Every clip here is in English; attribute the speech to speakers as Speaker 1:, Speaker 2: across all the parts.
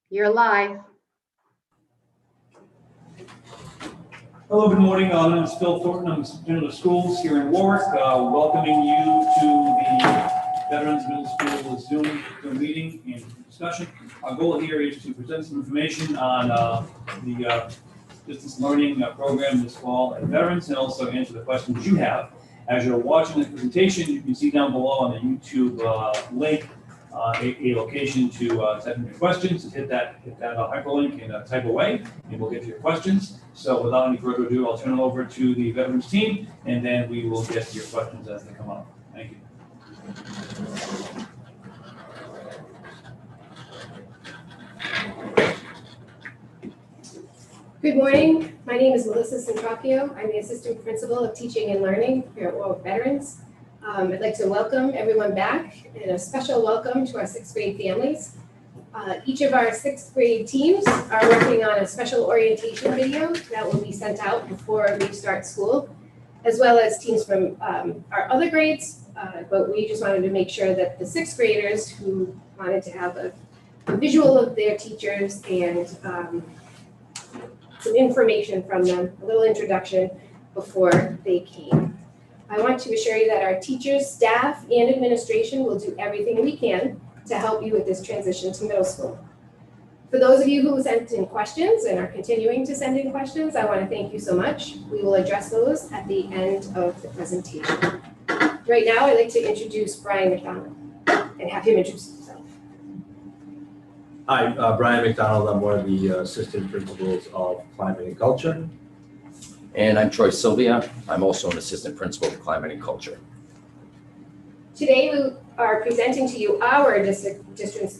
Speaker 1: You're live.
Speaker 2: Hello, good morning. My name is Phil Thornton. I'm the superintendent of schools here in Warwick, welcoming you to the Veterans Middle School Zoom meeting and discussion. Our goal here is to present some information on the distance learning program this fall at Veterans, and also answer the questions you have. As you're watching the presentation, you can see down below on the YouTube link a location to type in your questions. Hit that hyperlink and type away, and we'll get to your questions. So without any further ado, I'll turn it over to the Veterans team, and then we will get to your questions as they come up. Thank you.
Speaker 3: Good morning. My name is Melissa Centrapio. I'm the Assistant Principal of Teaching and Learning here at Warwick Veterans. I'd like to welcome everyone back, and a special welcome to our 6th grade families. Each of our 6th grade teams are working on a special orientation video that will be sent out before we start school, as well as teams from our other grades, but we just wanted to make sure that the 6th graders who wanted to have a visual of their teachers and some information from them, a little introduction before they came. I want to assure you that our teachers, staff, and administration will do everything we can to help you with this transition to middle school. For those of you who sent in questions and are continuing to send in questions, I want to thank you so much. We will address those at the end of the presentation. Right now, I'd like to introduce Brian McDonald and have him introduce himself.
Speaker 4: Hi, Brian McDonald. I'm one of the assistant principals of Climate and Culture.
Speaker 5: And I'm Troy Sylvia. I'm also an assistant principal of Climate and Culture.
Speaker 3: Today, we are presenting to you our distance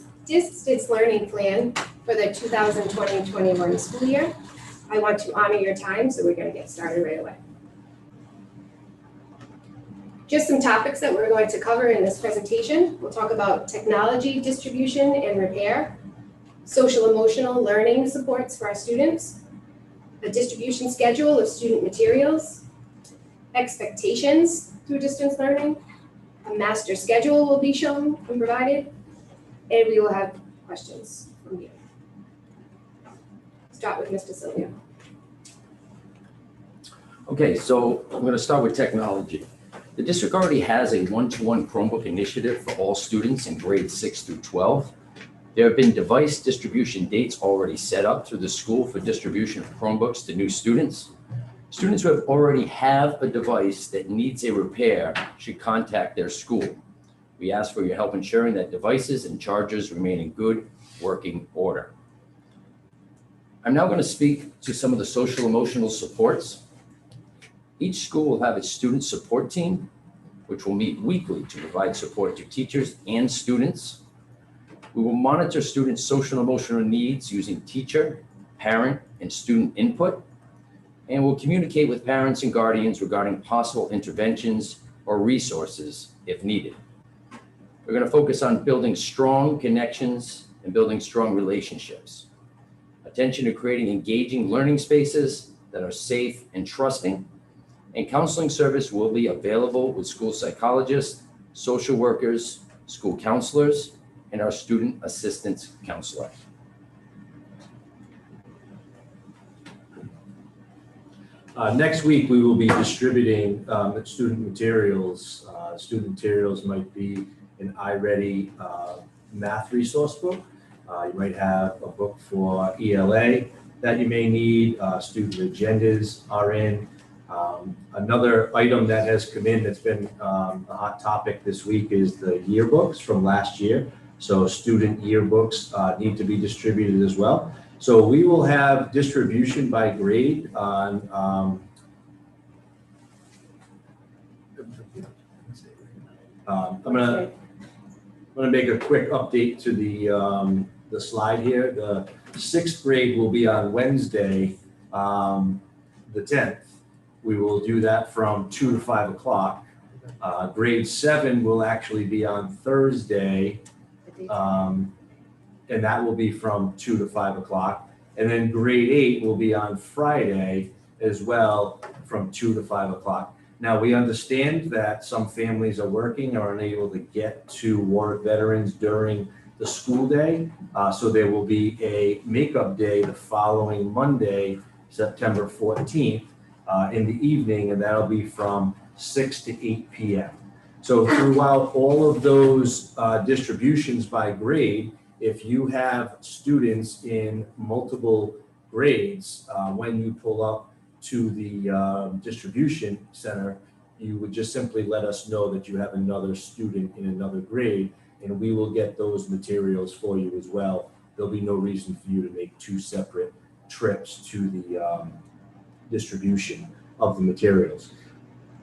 Speaker 3: learning plan for the 2020-21 school year. I want to honor your time, so we're going to get started right away. Just some topics that we're going to cover in this presentation. We'll talk about technology distribution and repair, social emotional learning supports for our students, a distribution schedule of student materials, expectations through distance learning, a master schedule will be shown and provided, and we will have questions from you. Start with Mr. Sylvia.
Speaker 5: Okay, so I'm going to start with technology. The district already has a one-to-one Chromebook initiative for all students in grades 6 through 12. There have been device distribution dates already set up through the school for distribution of Chromebooks to new students. Students who already have a device that needs a repair should contact their school. We ask for your help ensuring that devices and chargers remain in good working order. I'm now going to speak to some of the social emotional supports. Each school will have its student support team, which will meet weekly to provide support to teachers and students. We will monitor students' social and emotional needs using teacher, parent, and student input, and we'll communicate with parents and guardians regarding possible interventions or resources if needed. We're going to focus on building strong connections and building strong relationships. Attention to creating engaging learning spaces that are safe and trusting, and counseling service will be available with school psychologists, social workers, school counselors, and our student assistance counselor.
Speaker 4: Next week, we will be distributing student materials. Student materials might be an iReady math resource book. You might have a book for ELA that you may need. Student agendas are in. Another item that has come in that's been a hot topic this week is the yearbooks from last year. So student yearbooks need to be distributed as well. So we will have distribution by grade on I'm gonna make a quick update to the slide here. The 6th grade will be on Wednesday, the 10th. We will do that from 2 to 5 o'clock. Grade 7 will actually be on Thursday. And that will be from 2 to 5 o'clock. And then grade 8 will be on Friday as well from 2 to 5 o'clock. Now, we understand that some families are working or unable to get to Warwick Veterans during the school day. So there will be a makeup day the following Monday, September 14th, in the evening, and that'll be from 6 to 8 p.m. So throughout all of those distributions by grade, if you have students in multiple grades, when you pull up to the distribution center, you would just simply let us know that you have another student in another grade, and we will get those materials for you as well. There'll be no reason for you to make two separate trips to the distribution of the materials.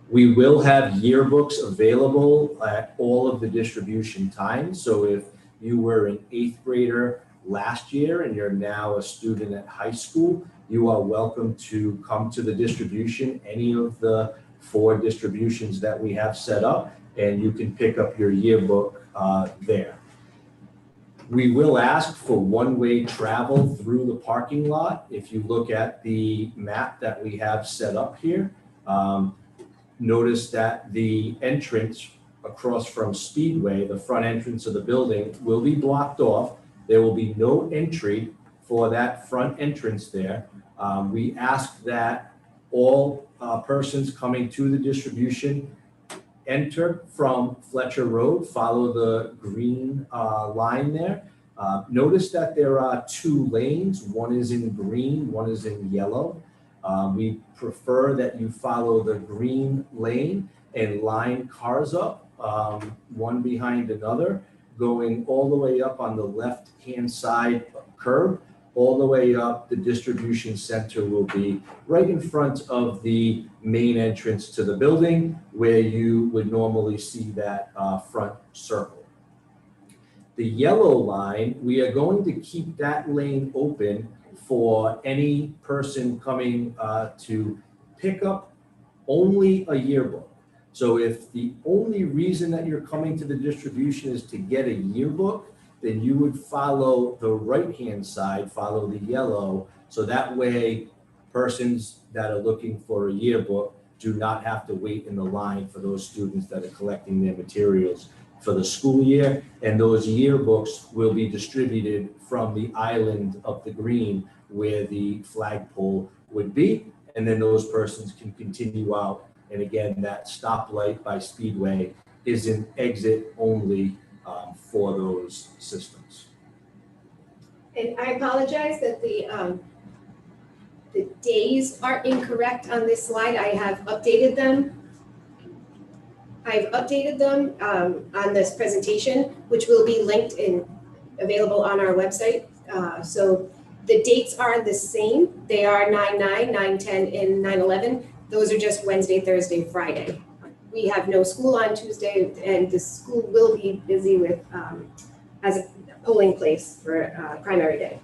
Speaker 4: We will have yearbooks available at all of the distribution times. So if you were an 8th grader last year and you're now a student at high school, you are welcome to come to the distribution, any of the 4 distributions that we have set up, and you can pick up your yearbook there. We will ask for one-way travel through the parking lot. If you look at the map that we have set up here, notice that the entrance across from Speedway, the front entrance of the building, will be blocked off. There will be no entry for that front entrance there. We ask that all persons coming to the distribution enter from Fletcher Road, follow the green line there. Notice that there are 2 lanes. One is in green, one is in yellow. We prefer that you follow the green lane and line cars up, one behind another, going all the way up on the left-hand side curb, all the way up. The distribution center will be right in front of the main entrance to the building, where you would normally see that front circle. The yellow line, we are going to keep that lane open for any person coming to pick up only a yearbook. So if the only reason that you're coming to the distribution is to get a yearbook, then you would follow the right-hand side, follow the yellow, so that way persons that are looking for a yearbook do not have to wait in the line for those students that are collecting their materials for the school year. And those yearbooks will be distributed from the island of the green where the flagpole would be, and then those persons can continue out. And again, that stoplight by Speedway is an exit only for those systems.
Speaker 3: And I apologize that the days are incorrect on this slide. I have updated them. I've updated them on this presentation, which will be linked and available on our website. So the dates are the same. They are 9/9, 9/10, and 9/11. Those are just Wednesday, Thursday, Friday. We have no school on Tuesday, and the school will be busy with as a polling place for primary day.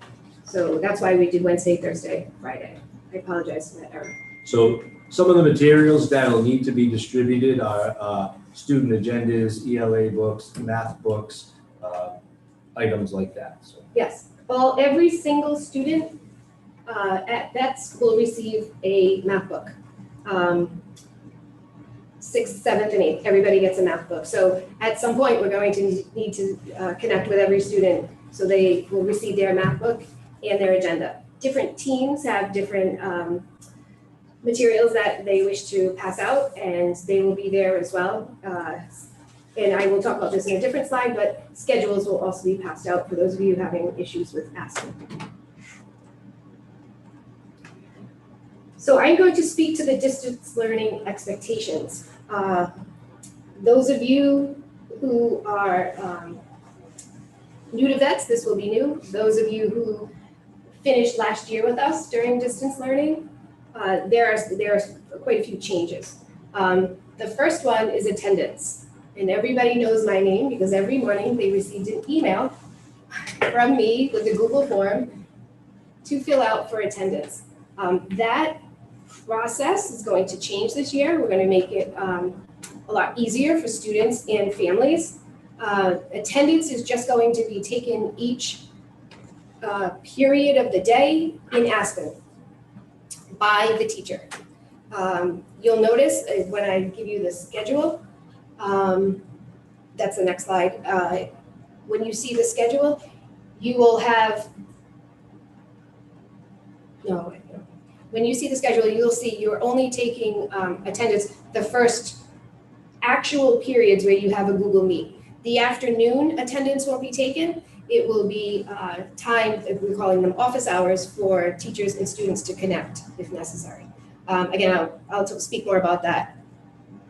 Speaker 3: So that's why we did Wednesday, Thursday, Friday. I apologize for that error.
Speaker 4: So some of the materials that will need to be distributed are student agendas, ELA books, math books, items like that. So.
Speaker 3: Yes, well, every single student at that school will receive a math book. 6th, 7th, and 8th, everybody gets a math book. So at some point, we're going to need to connect with every student so they will receive their math book and their agenda. Different teams have different materials that they wish to pass out, and they will be there as well. And I will talk about this in a different slide, but schedules will also be passed out for those of you having issues with asking. So I'm going to speak to the distance learning expectations. Those of you who are new to VETS, this will be new. Those of you who finished last year with us during distance learning, there are quite a few changes. The first one is attendance. And everybody knows my name because every morning they received an email from me with a Google form to fill out for attendance. That process is going to change this year. We're going to make it a lot easier for students and families. Attendance is just going to be taken each period of the day in Aspen by the teacher. You'll notice when I give you the schedule, that's the next slide. when you see the schedule, you will have, when you see the schedule, you'll see you're only taking attendance the first actual periods where you have a Google Meet. The afternoon attendance won't be taken. It will be time, we're calling them office hours, for teachers and students to connect if necessary. Again, I'll speak more about that.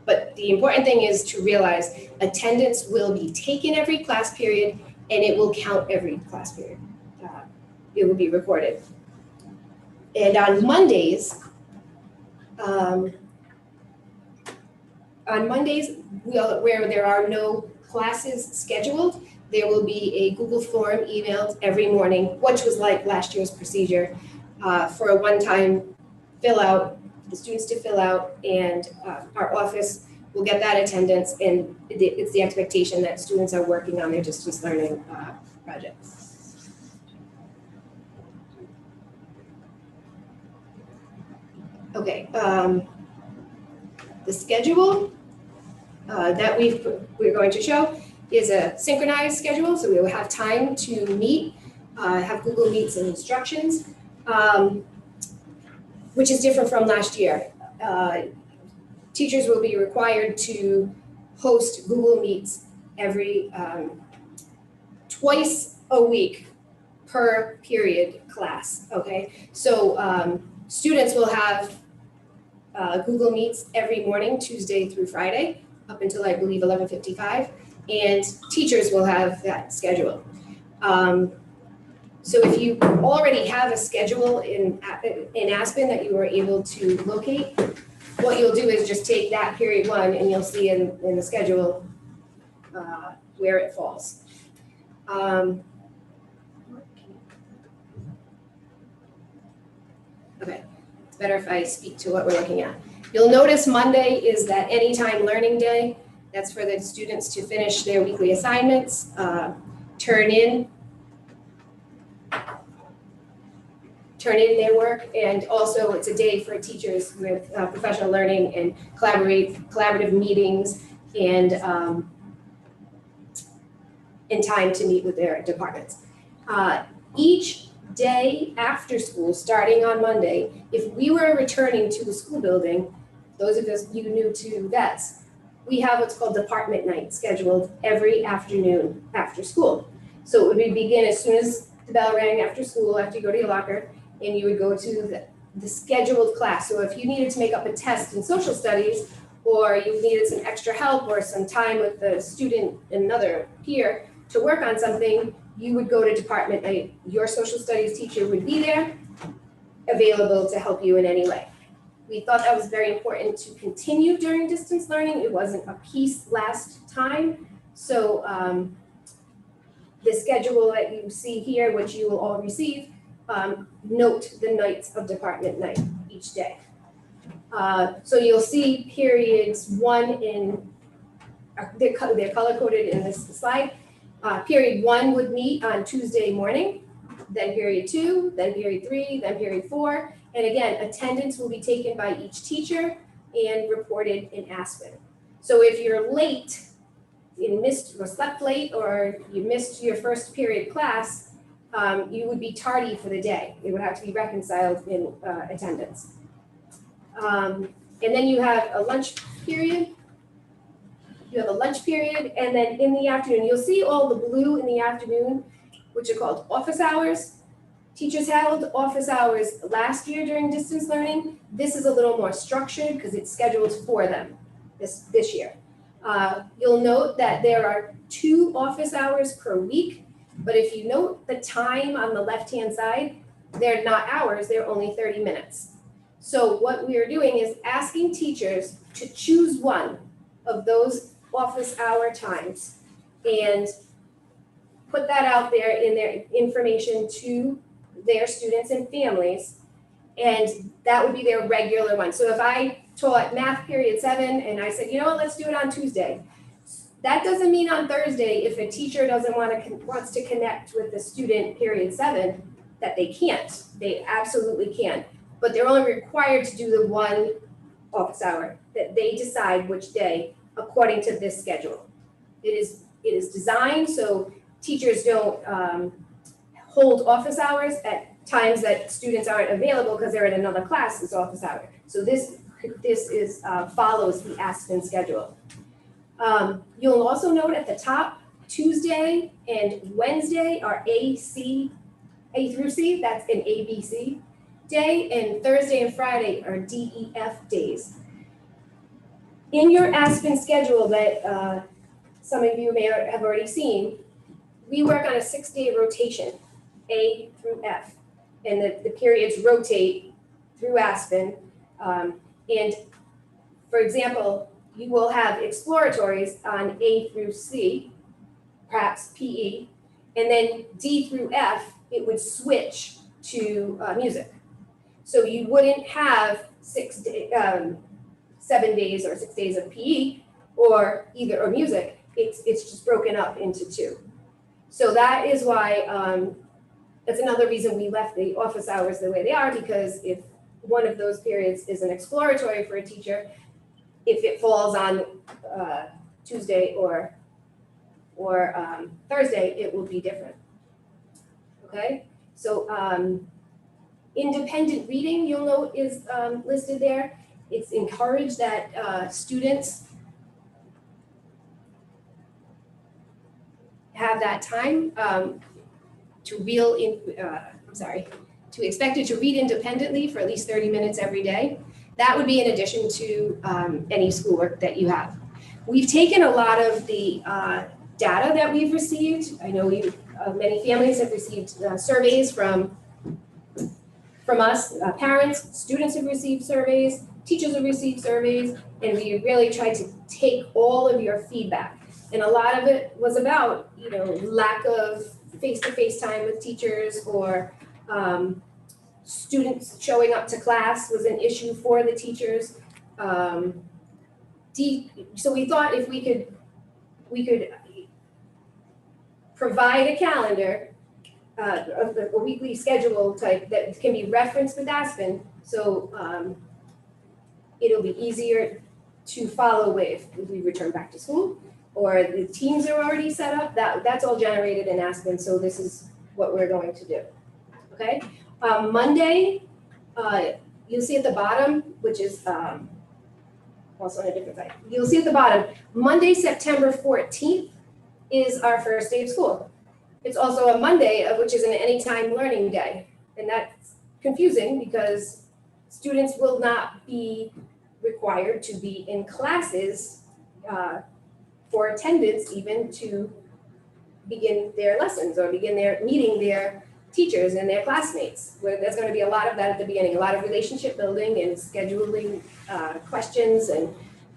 Speaker 3: But the important thing is to realize attendance will be taken every class period, and it will count every class period. It will be recorded. And on Mondays, where there are no classes scheduled, there will be a Google form emailed every morning, which was like last year's procedure, for a one-time fill out, the students to fill out, and our office will get that attendance, and it's the expectation that students are working on their distance learning projects. Okay, the schedule that we're going to show is a synchronized schedule, so we will have time to meet, have Google Meets and instructions, which is different from last year. Teachers will be required to host Google Meets every twice a week per period class, okay? So students will have Google Meets every morning, Tuesday through Friday, up until I believe 11:55, and teachers will have that schedule. So if you already have a schedule in Aspen that you were able to locate, what you'll do is just take that period one and you'll see in the schedule where it falls. Okay, it's better if I speak to what we're looking at. You'll notice Monday is that anytime learning day. That's for the students to finish their weekly assignments, turn in their work, and also it's a day for teachers with professional learning and collaborative meetings and time to meet with their departments. Each day after school, starting on Monday, if we were returning to the school building, those of us you new to vets, we have what's called department night scheduled every afternoon after school. So it would begin as soon as the bell rang after school, after you go to your locker, and you would go to the scheduled class. So if you needed to make up a test in social studies, or you needed some extra help or some time with the student, another peer, to work on something, you would go to department night. Your social studies teacher would be there, available to help you in any way. We thought that was very important to continue during distance learning. It wasn't a piece last time. So the schedule that you see here, which you will all receive, note the nights of department night each day. So you'll see periods one in, they're color coded in this slide. Period one would meet on Tuesday morning, then period two, then period three, then period four. And again, attendance will be taken by each teacher and reported in Aspen. So if you're late, you missed or slept late, or you missed your first period class, you would be tardy for the day. It would have to be reconciled in attendance. And then you have a lunch period. You have a lunch period, and then in the afternoon, you'll see all the blue in the afternoon, which are called office hours. Teachers held office hours last year during distance learning. This is a little more structured because it's scheduled for them this year. You'll note that there are 2 office hours per week, but if you note the time on the left-hand side, they're not hours, they're only 30 minutes. So what we are doing is asking teachers to choose one of those office hour times and put that out there in their information to their students and families, and that would be their regular one. So if I taught math period 7 and I said, you know what, let's do it on Tuesday. That doesn't mean on Thursday, if a teacher doesn't wants to connect with the student period 7, that they can't. They absolutely can. But they're only required to do the one office hour that they decide which day according to this schedule. It is designed so teachers don't hold office hours at times that students aren't available because they're in another class is office hour. So this is follows the Aspen schedule. You'll also note at the top, Tuesday and Wednesday are A through C, that's an ABC day, and Thursday and Friday are DEF days. In your Aspen schedule that some of you may have already seen, we work on a 6-day rotation, A through F, and the periods rotate through Aspen. And for example, you will have exploratories on A through C, perhaps PE, and then D through F, it would switch to music. So you wouldn't have 7 days or 6 days of PE or music. It's just broken up into 2. So that is why, that's another reason we left the office hours the way they are, because if one of those periods is an exploratory for a teacher, if it falls on Tuesday or Thursday, it will be different. Okay, so independent reading, you'll note, is listed there. It's encouraged that students have that time to expected to read independently for at least 30 minutes every day. That would be in addition to any schoolwork that you have. We've taken a lot of the data that we've received. I know many families have received surveys from us, parents, students have received surveys, teachers have received surveys, and we really tried to take all of your feedback. And a lot of it was about, lack of face-to-face time with teachers, or students showing up to class was an issue for the teachers. So we thought if we could provide a calendar, a weekly schedule type that can be referenced with Aspen, so it'll be easier to follow if we return back to school, or the teams are already set up. That's all generated in Aspen, so this is what we're going to do. Okay, Monday, you'll see at the bottom, which is also on a different side. You'll see at the bottom, Monday, September 14th is our first day of school. It's also a Monday, which is an anytime learning day. And that's confusing because students will not be required to be in classes for attendance, even to begin their lessons or begin meeting their teachers and their classmates. Where there's going to be a lot of that at the beginning, a lot of relationship building and scheduling questions and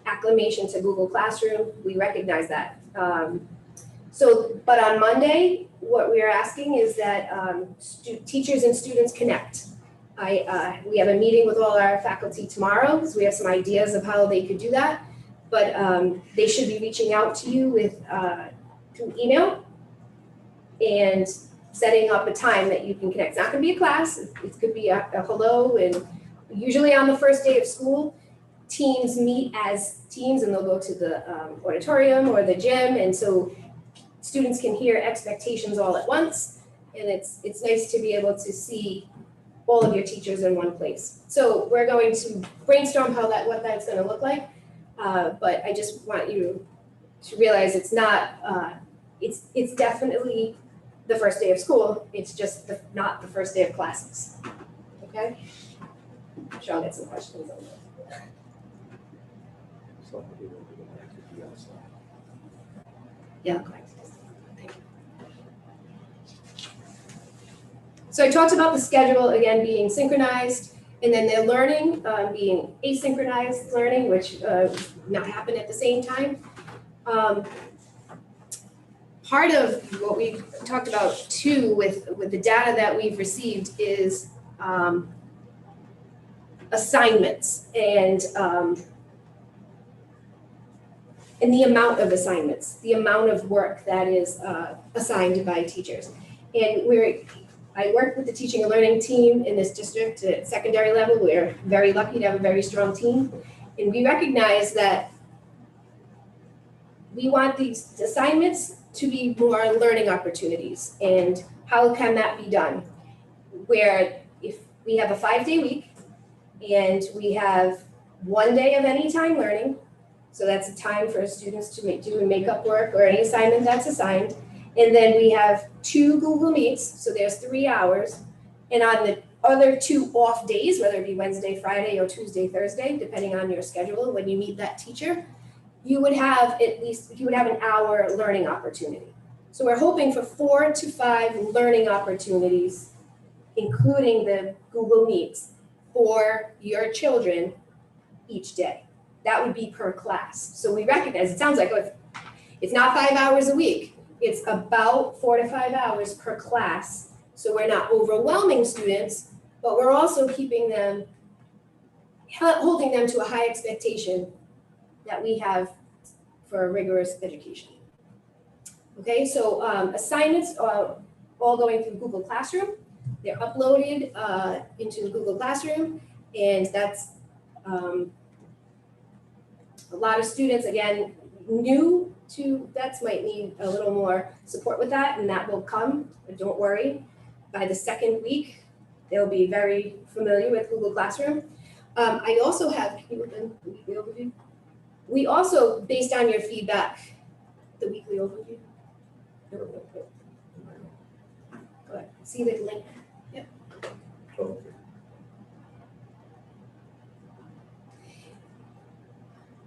Speaker 3: acclimation to Google Classroom. We recognize that. But on Monday, what we are asking is that teachers and students connect. We have a meeting with all our faculty tomorrow, because we have some ideas of how they could do that. But they should be reaching out to you through email and setting up a time that you can connect. It's not going to be a class. It could be a hello. And usually on the first day of school, teams meet as teams, and they'll go to the auditorium or the gym. And so students can hear expectations all at once, and it's nice to be able to see all of your teachers in one place. So we're going to brainstorm what that's going to look like, but I just want you to realize it's not. It's definitely the first day of school. It's just not the first day of classes. Okay. I'm sure I'll get some questions on that. Yeah. So I talked about the schedule, again, being synchronized, and then their learning being asynchronized learning, which not happen at the same time. Part of what we talked about too with the data that we've received is assignments and the amount of assignments, the amount of work that is assigned by teachers. And I work with the teaching and learning team in this district at secondary level. We're very lucky to have a very strong team. And we recognize that we want these assignments to be more learning opportunities. And how can that be done? Where if we have a 5-day week and we have 1 day of anytime learning, so that's a time for students to do makeup work or any assignment that's assigned. And then we have 2 Google Meets, so there's 3 hours. And on the other 2 off days, whether it be Wednesday, Friday, or Tuesday, Thursday, depending on your schedule, when you meet that teacher, you would have an hour learning opportunity. So we're hoping for 4 to 5 learning opportunities, including the Google Meets, for your children each day. That would be per class. So we recognize, it sounds like it's not 5 hours a week. It's about 4 to 5 hours per class. So we're not overwhelming students, but we're also keeping them, holding them to a high expectation that we have for a rigorous education. Okay, so assignments are all going through Google Classroom. They're uploaded into Google Classroom, and that's a lot of students, again, new to that might need a little more support with that, and that will come, but don't worry. By the second week, they'll be very familiar with Google Classroom. I also have, can you open the weekly overview? We also, based on your feedback, the weekly overview. Go ahead, see the link. Yep.
Speaker 4: Okay.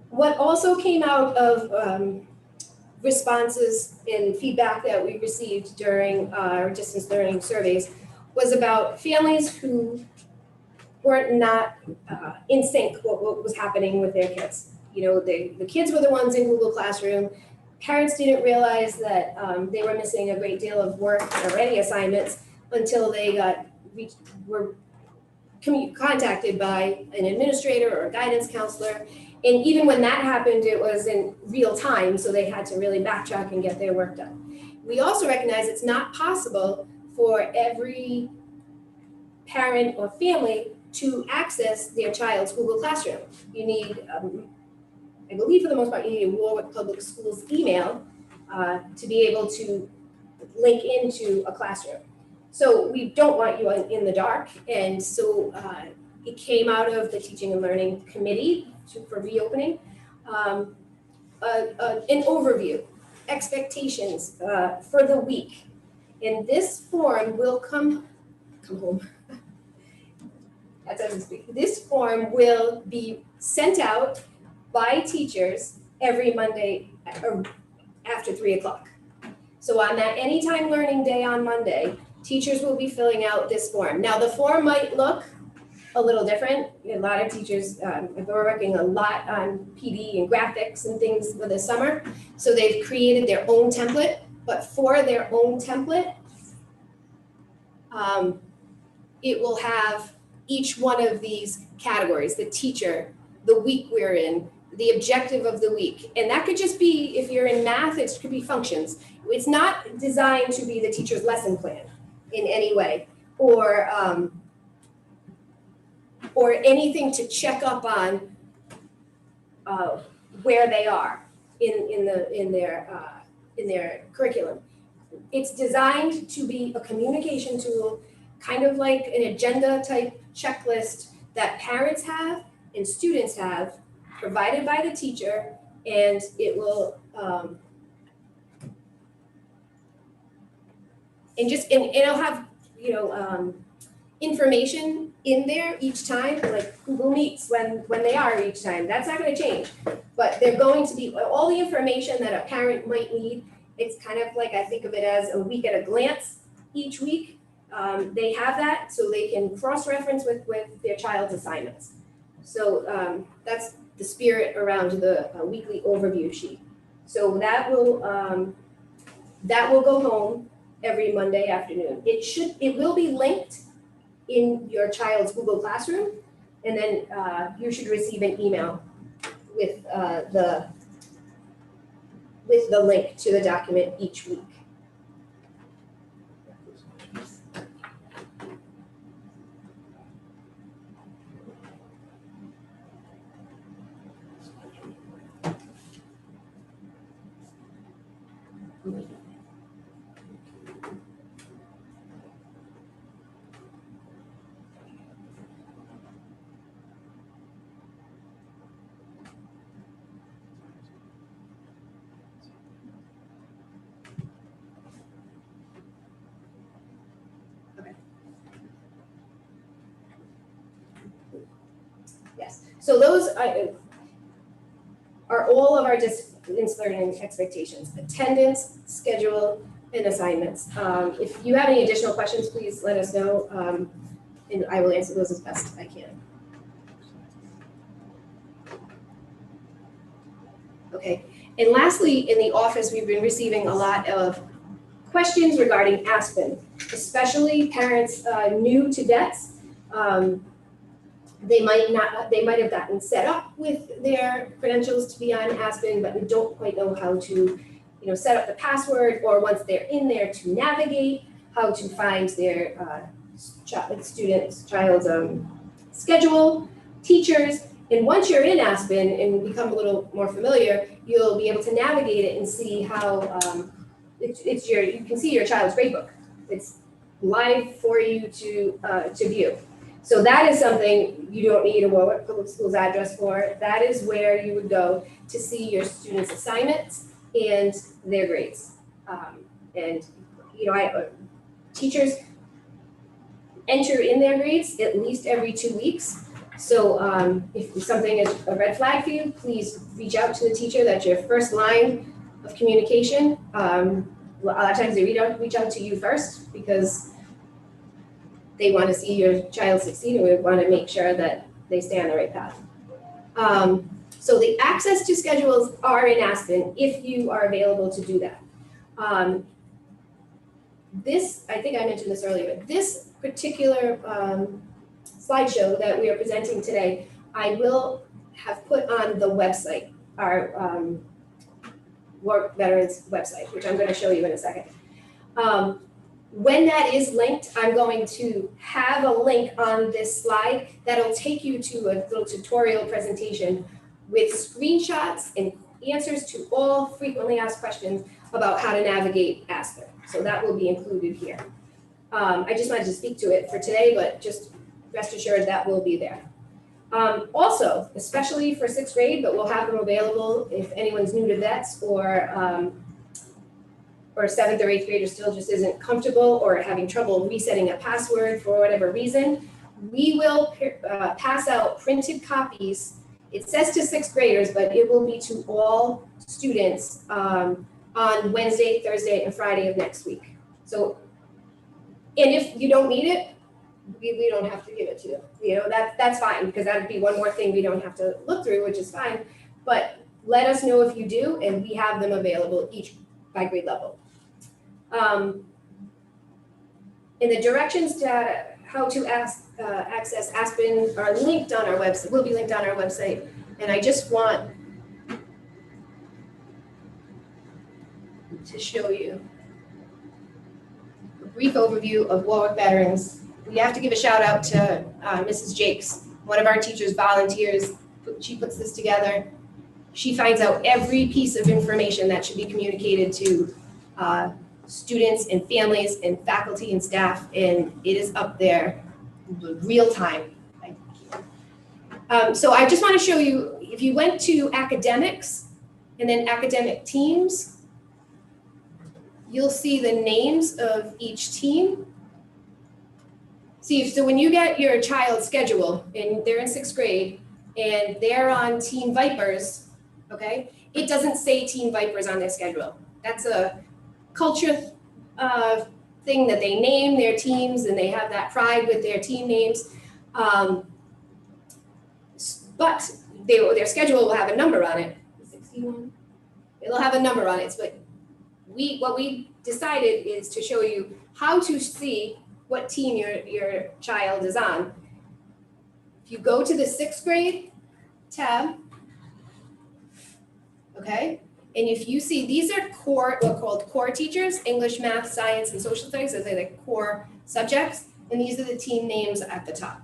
Speaker 3: What also came out of responses and feedback that we received during our distance learning surveys was about families who were not in sync with what was happening with their kids. You know, the kids were the ones in Google Classroom. Parents didn't realize that they were missing a great deal of work or any assignments until they were contacted by an administrator or a guidance counselor. And even when that happened, it was in real time, so they had to really backtrack and get their work done. We also recognize it's not possible for every parent or family to access their child's Google Classroom. You need, I believe for the most part, you need a Warwick Public Schools email to be able to link into a classroom. So we don't want you in the dark, and so it came out of the Teaching and Learning Committee for reopening, an overview, expectations for the week. And this form will come home. That doesn't speak. This form will be sent out by teachers every Monday after 3 o'clock. So on that anytime learning day on Monday, teachers will be filling out this form. Now the form might look a little different. A lot of teachers are working a lot on PD and graphics and things for the summer. So they've created their own template, but for their own template, it will have each one of these categories: the teacher, the week we're in, the objective of the week. And that could just be, if you're in math, it could be functions. It's not designed to be the teacher's lesson plan in any way, or anything to check up on where they are in their curriculum. It's designed to be a communication tool, kind of like an agenda type checklist that parents have and students have, provided by the teacher, and it will and it'll have, you know, information in there each time, like Google Meets when they are each time. That's not going to change, but they're going to be all the information that a parent might need. It's kind of like, I think of it as a week at a glance each week. They have that so they can cross-reference with their child's assignments. So that's the spirit around the weekly overview sheet. So that will go home every Monday afternoon. It will be linked in your child's Google Classroom, and then you should receive an email with the link to the document each week. Yes, so those are all of our distance learning expectations: attendance, schedule, and assignments. If you have any additional questions, please let us know, and I will answer those as best I can. Okay, and lastly, in the office, we've been receiving a lot of questions regarding Aspen, especially parents new to DETS. They might have gotten set up with their credentials to be on Aspen, but they don't quite know how to, set up the password, or once they're in there, to navigate, how to find their child's schedule, teachers. And once you're in Aspen and become a little more familiar, you'll be able to navigate it and see how you can see your child's gradebook. It's live for you to view. So that is something you don't need a Warwick Public Schools address for. That is where you would go to see your students' assignments and their grades. Teachers enter in their grades at least every 2 weeks. So if something is a red flag for you, please reach out to the teacher. That's your first line of communication. A lot of times they reach out to you first because they want to see your child succeed, and we want to make sure that they stay on the right path. So the access to schedules are in Aspen if you are available to do that. I think I mentioned this earlier, but this particular slideshow that we are presenting today, I will have put on the website, our Warwick Veterans website, which I'm going to show you in a second. When that is linked, I'm going to have a link on this slide that'll take you to a little tutorial presentation with screenshots and answers to all frequently asked questions about how to navigate Aspen. So that will be included here. I just wanted to speak to it for today, but just rest assured that will be there. Also, especially for 6th grade, but we'll have them available if anyone's new to VETS or 7th or 8th grader still just isn't comfortable or having trouble resetting a password for whatever reason, we will pass out printed copies. It says to 6th graders, but it will be to all students on Wednesday, Thursday, and Friday of next week. So, and if you don't need it, we don't have to give it to you. That's fine, because that would be one more thing we don't have to look through, which is fine. But let us know if you do, and we have them available each by grade level. And the directions to how to access Aspen are linked on our website, will be linked on our website. And I just want to show you a brief overview of Warwick Veterans. We have to give a shout out to Mrs. Jakes, one of our teachers volunteers. She puts this together. She finds out every piece of information that should be communicated to students and families and faculty and staff, and it is up there real time. So I just want to show you, if you went to academics and then academic teams, you'll see the names of each team. See, so when you get your child's schedule and they're in 6th grade and they're on Team Vipers, okay, it doesn't say Team Vipers on their schedule. That's a culture thing that they name their teams, and they have that pride with their team names. But their schedule will have a number on it. 61. It'll have a number on it. But what we decided is to show you how to see what team your child is on. If you go to the 6th grade tab, okay, and if you see, these are core, what are called core teachers, English, math, science, and social studies, so they're the core subjects, and these are the team names at the top.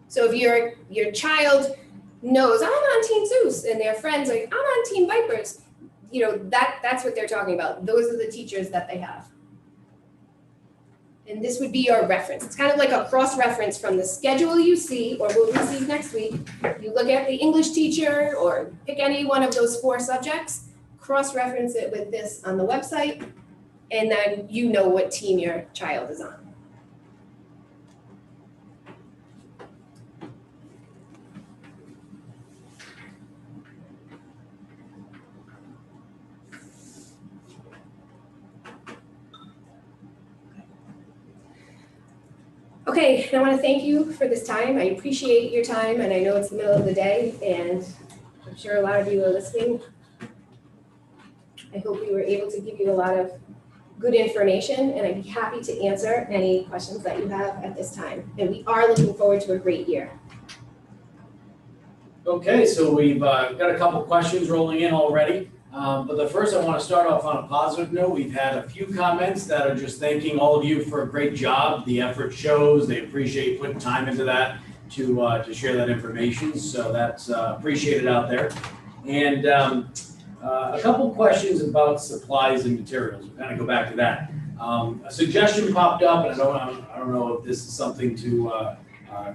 Speaker 3: So if your child knows, I'm on Team Zeus, and their friends are like, I'm on Team Vipers, you know, that's what they're talking about. Those are the teachers that they have. And this would be your reference. It's kind of like a cross-reference from the schedule you see or will receive next week. You look at the English teacher or pick any one of those 4 subjects, cross-reference it with this on the website, and then you know what team your child is on. Okay, and I want to thank you for this time. I appreciate your time, and I know it's the middle of the day, and I'm sure a lot of you are listening. I hope we were able to give you a lot of good information, and I'd be happy to answer any questions that you have at this time. And we are looking forward to a great year.
Speaker 2: Okay, so we've got a couple questions rolling in already. But the first, I want to start off on a positive note. We've had a few comments that are just thanking all of you for a great job. The effort shows. They appreciate putting time into that to share that information. So that's appreciated out there. And a couple questions about supplies and materials. We'll kind of go back to that. A suggestion popped up, and I don't know if this is something to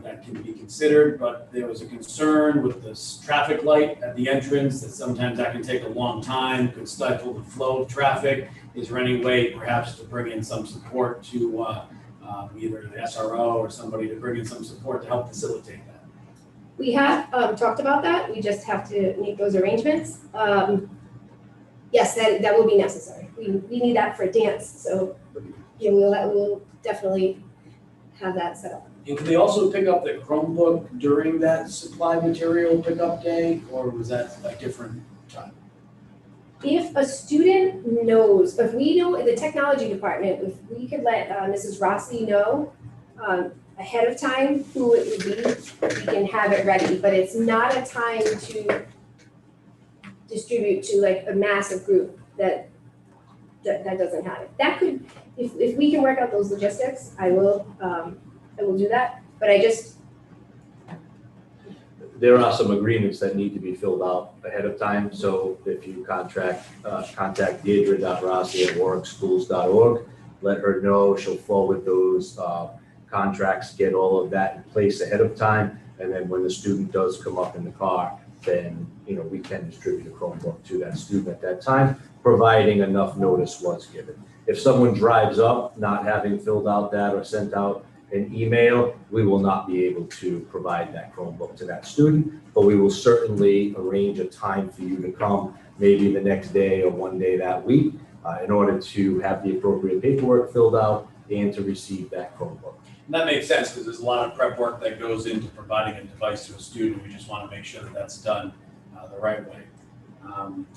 Speaker 2: that can be considered, but there was a concern with this traffic light at the entrance that sometimes that can take a long time, could stifle the flow of traffic. Is there any way perhaps to bring in some support to either the SRO or somebody to bring in some support to help facilitate that?
Speaker 3: We have talked about that. We just have to make those arrangements. Yes, that will be necessary. We need that for dance, so yeah, we'll definitely have that set up.
Speaker 2: And can they also pick up the Chromebook during that supply material pickup day, or was that a different time?
Speaker 3: If a student knows, if we know in the technology department, if we could let Mrs. Rossi know ahead of time who it would be, we can have it ready, but it's not a time to distribute to like a massive group that doesn't have it. That could, if we can work out those logistics, I will do that, but
Speaker 4: There are some agreements that need to be filled out ahead of time. So if you contact Deirdre.Rossi@warwickschools.org, let her know. She'll forward those contracts, get all of that in place ahead of time. And then when the student does come up in the car, then we can distribute a Chromebook to that student at that time, providing enough notice was given. If someone drives up not having filled out that or sent out an email, we will not be able to provide that Chromebook to that student, but we will certainly arrange a time for you to come maybe the next day or one day that week in order to have the appropriate paperwork filled out and to receive that Chromebook.
Speaker 2: And that makes sense because there's a lot of prep work that goes into providing a device to a student. We just want to make sure that that's done the right way.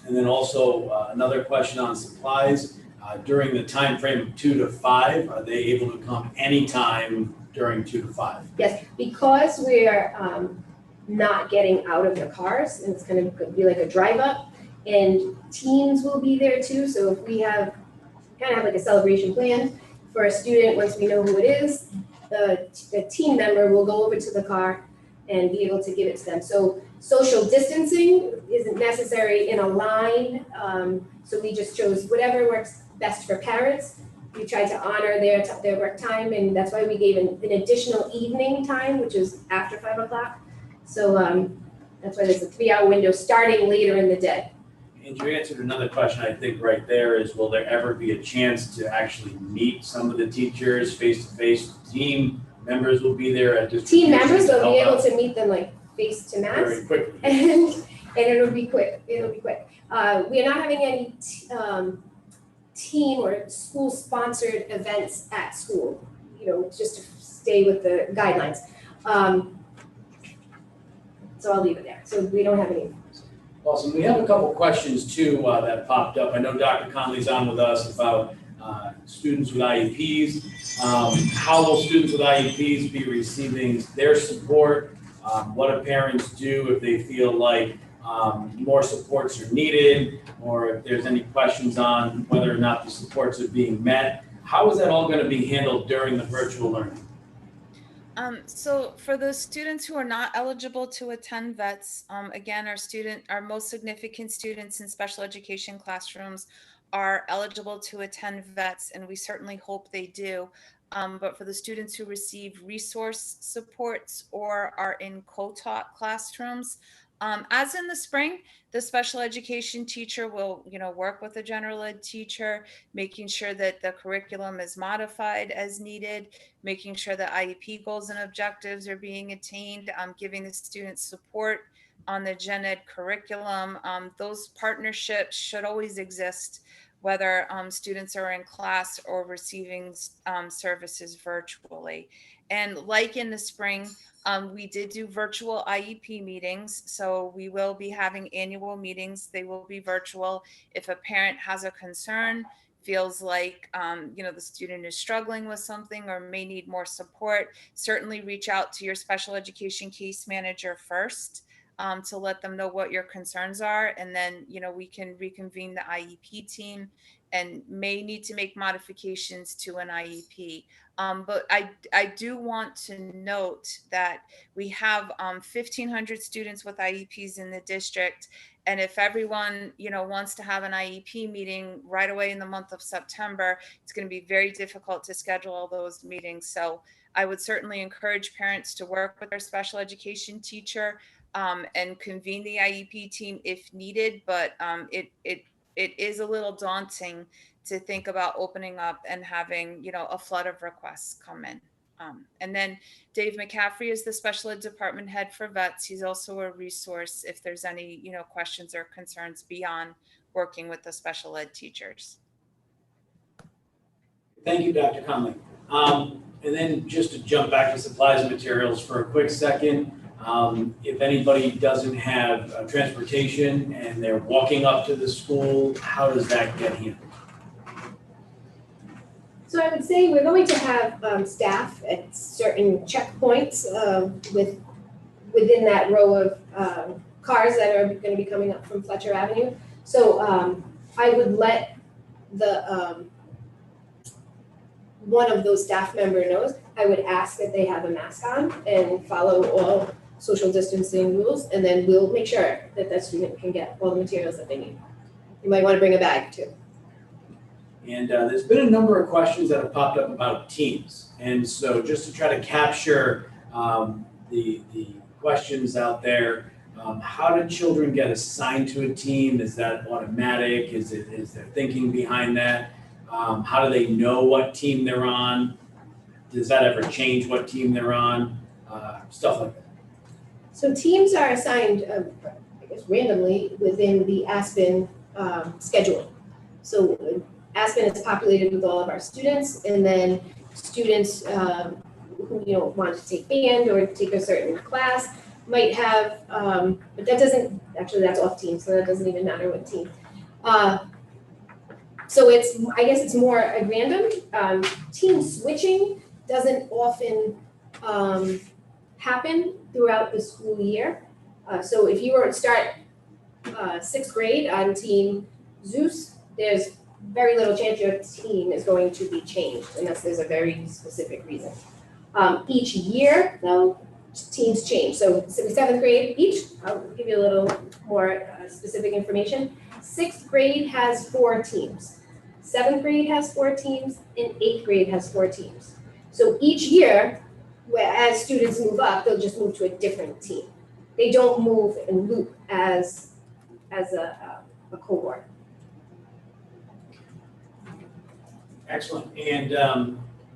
Speaker 2: And then also another question on supplies. During the time frame of 2 to 5, are they able to come anytime during 2 to 5?
Speaker 3: yes, because we're not getting out of the cars, and it's going to be like a drive up, and teams will be there too. So if we have like a celebration plan for a student, once we know who it is, the team member will go over to the car and be able to give it to them. So social distancing isn't necessary in a line. So we just chose whatever works best for parents. We tried to honor their work time, and that's why we gave an additional evening time, which is after 5 o'clock. So that's why there's a 3-hour window starting later in the day.
Speaker 2: And you answered another question I think right there is, will there ever be a chance to actually meet some of the teachers face-to-face? Team members will be there at distribution.
Speaker 3: Team members will be
Speaker 2: help
Speaker 3: able
Speaker 2: out
Speaker 3: to meet them like face to mask.
Speaker 2: very quickly.
Speaker 3: And it'll be quick. We're not having any team or school-sponsored events at school, just to stay with the guidelines. So I'll leave it there. So we don't have any.
Speaker 2: Awesome. We have a couple questions too that popped up. I know Dr. Conley's on with us about students with IEPs. How will students with IEPs be receiving their support? What do parents do if they feel like more supports are needed, or if there's any questions on whether or not the supports are being met? How is that all going to be handled during the virtual learning?
Speaker 1: So for the students who are not eligible to attend vets, again, our most significant students in special education classrooms are eligible to attend vets, and we certainly hope they do. But for the students who receive resource supports or are in co-taught classrooms, as in the spring, the special education teacher will, work with the general ed teacher, making sure that the curriculum is modified as needed, making sure that IEP goals and objectives are being attained, giving the students support on the gen ed curriculum. Those partnerships should always exist, whether students are in class or receiving services virtually. And like in the spring, we did do virtual IEP meetings, so we will be having annual meetings. They will be virtual. If a parent has a concern, feels like the student is struggling with something or may need more support, certainly reach out to your special education case manager first, to let them know what your concerns are, and then we can reconvene the IEP team and may need to make modifications to an IEP. But I do want to note that we have 1,500 students with IEPs in the district. And if everyone, wants to have an IEP meeting right away in the month of September, it's going to be very difficult to schedule all those meetings. So I would certainly encourage parents to work with their special education teacher and convene the IEP team if needed. But it is a little daunting to think about opening up and having, a flood of requests come in. And then Dave McCaffrey is the special ed department head for vets. He's also a resource if there's any, questions or concerns beyond working with the special ed teachers.
Speaker 2: Thank you, Dr. Conley. And then just to jump back to supplies and materials for a quick second, if anybody doesn't have transportation and they're walking up to the school, how does that get handled?
Speaker 3: So I would say we're going to have staff at certain checkpoints within that row of cars that are going to be coming up from Fletcher Avenue. So I would let the one of those staff member knows. I would ask that they have a mask on and follow all social distancing rules, and then we'll make sure that that student can get all the materials that they need. You might want to bring a bag too.
Speaker 2: And there's been a number of questions that have popped up about teams. And so just to try to capture the questions out there, how do children get assigned to a team? Is that automatic? Is there thinking behind that? How do they know what team they're on? Does that ever change what team they're on? Stuff like that.
Speaker 3: So teams are assigned, I guess, randomly within the Aspen schedule. So Aspen is populated with all of our students, and then students who want to take band or take a certain class might have, but that doesn't, actually that's off team, so that doesn't even matter what team. So I guess it's more random. Team switching doesn't often happen throughout the school year. So if you were to start 6th grade on team Zeus, there's very little chance your team is going to be changed unless there's a very specific reason. Each year, though, teams change. So 7th grade each, I'll give you a little more specific information. 6th grade has 4 teams. 7th grade has 4 teams, and 8th grade has 4 teams. So each year, as students move up, they'll just move to a different team. They don't move and loop as a cohort.
Speaker 2: Excellent. And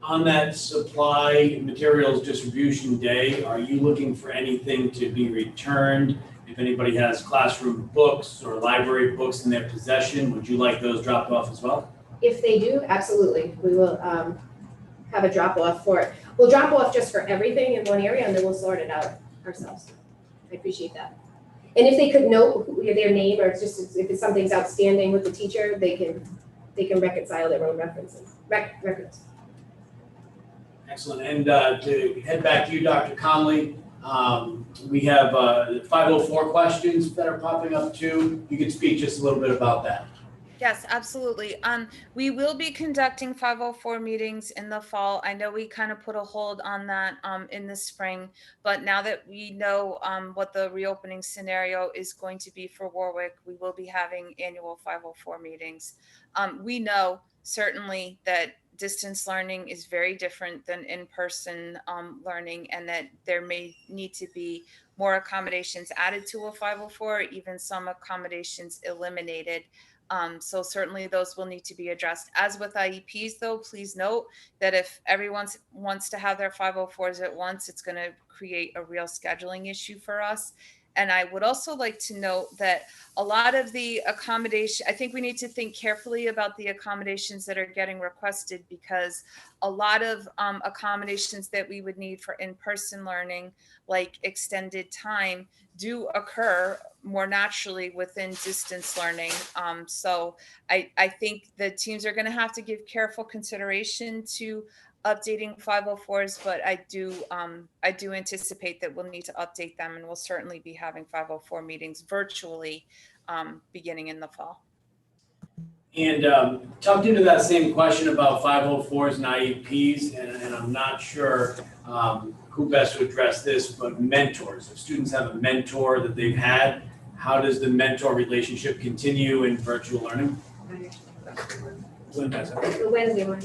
Speaker 2: on that supply materials distribution day, are you looking for anything to be returned? If anybody has classroom books or library books in their possession, would you like those dropped off as well?
Speaker 3: If they do, absolutely. We will have a drop off for it. We'll drop off just for everything in one area, and then we'll sort it out ourselves. I appreciate that. And if they could note their name, or just if it's something's outstanding with the teacher, they can reconcile their own records.
Speaker 2: Excellent. And to head back to you, Dr. Conley, we have 504 questions that are popping up too. You could speak just a little bit about that.
Speaker 1: Yes, absolutely. We will be conducting 504 meetings in the fall. I know we kind of put a hold on that in the spring, but now that we know what the reopening scenario is going to be for Warwick, we will be having annual 504 meetings. We know certainly that distance learning is very different than in-person learning, and that there may need to be more accommodations added to a 504, even some accommodations eliminated. So certainly those will need to be addressed. As with IEPs, though, please note that if everyone wants to have their 504s at once, it's going to create a real scheduling issue for us. And I would also like to note that a lot of the accommodation, I think we need to think carefully about the accommodations that are getting requested, because a lot of accommodations that we would need for in-person learning, like extended time, do occur more naturally within distance learning. So I think the teams are going to have to give careful consideration to updating 504s, but I do anticipate that we'll need to update them, and we'll certainly be having 504 meetings virtually beginning in the fall.
Speaker 6: And tucked into that same question about 504s and IEPs, and I'm not sure who best to address this, but mentors. If students have a mentor that they've had, how does the mentor relationship continue in virtual learning?
Speaker 3: The Wednesday one.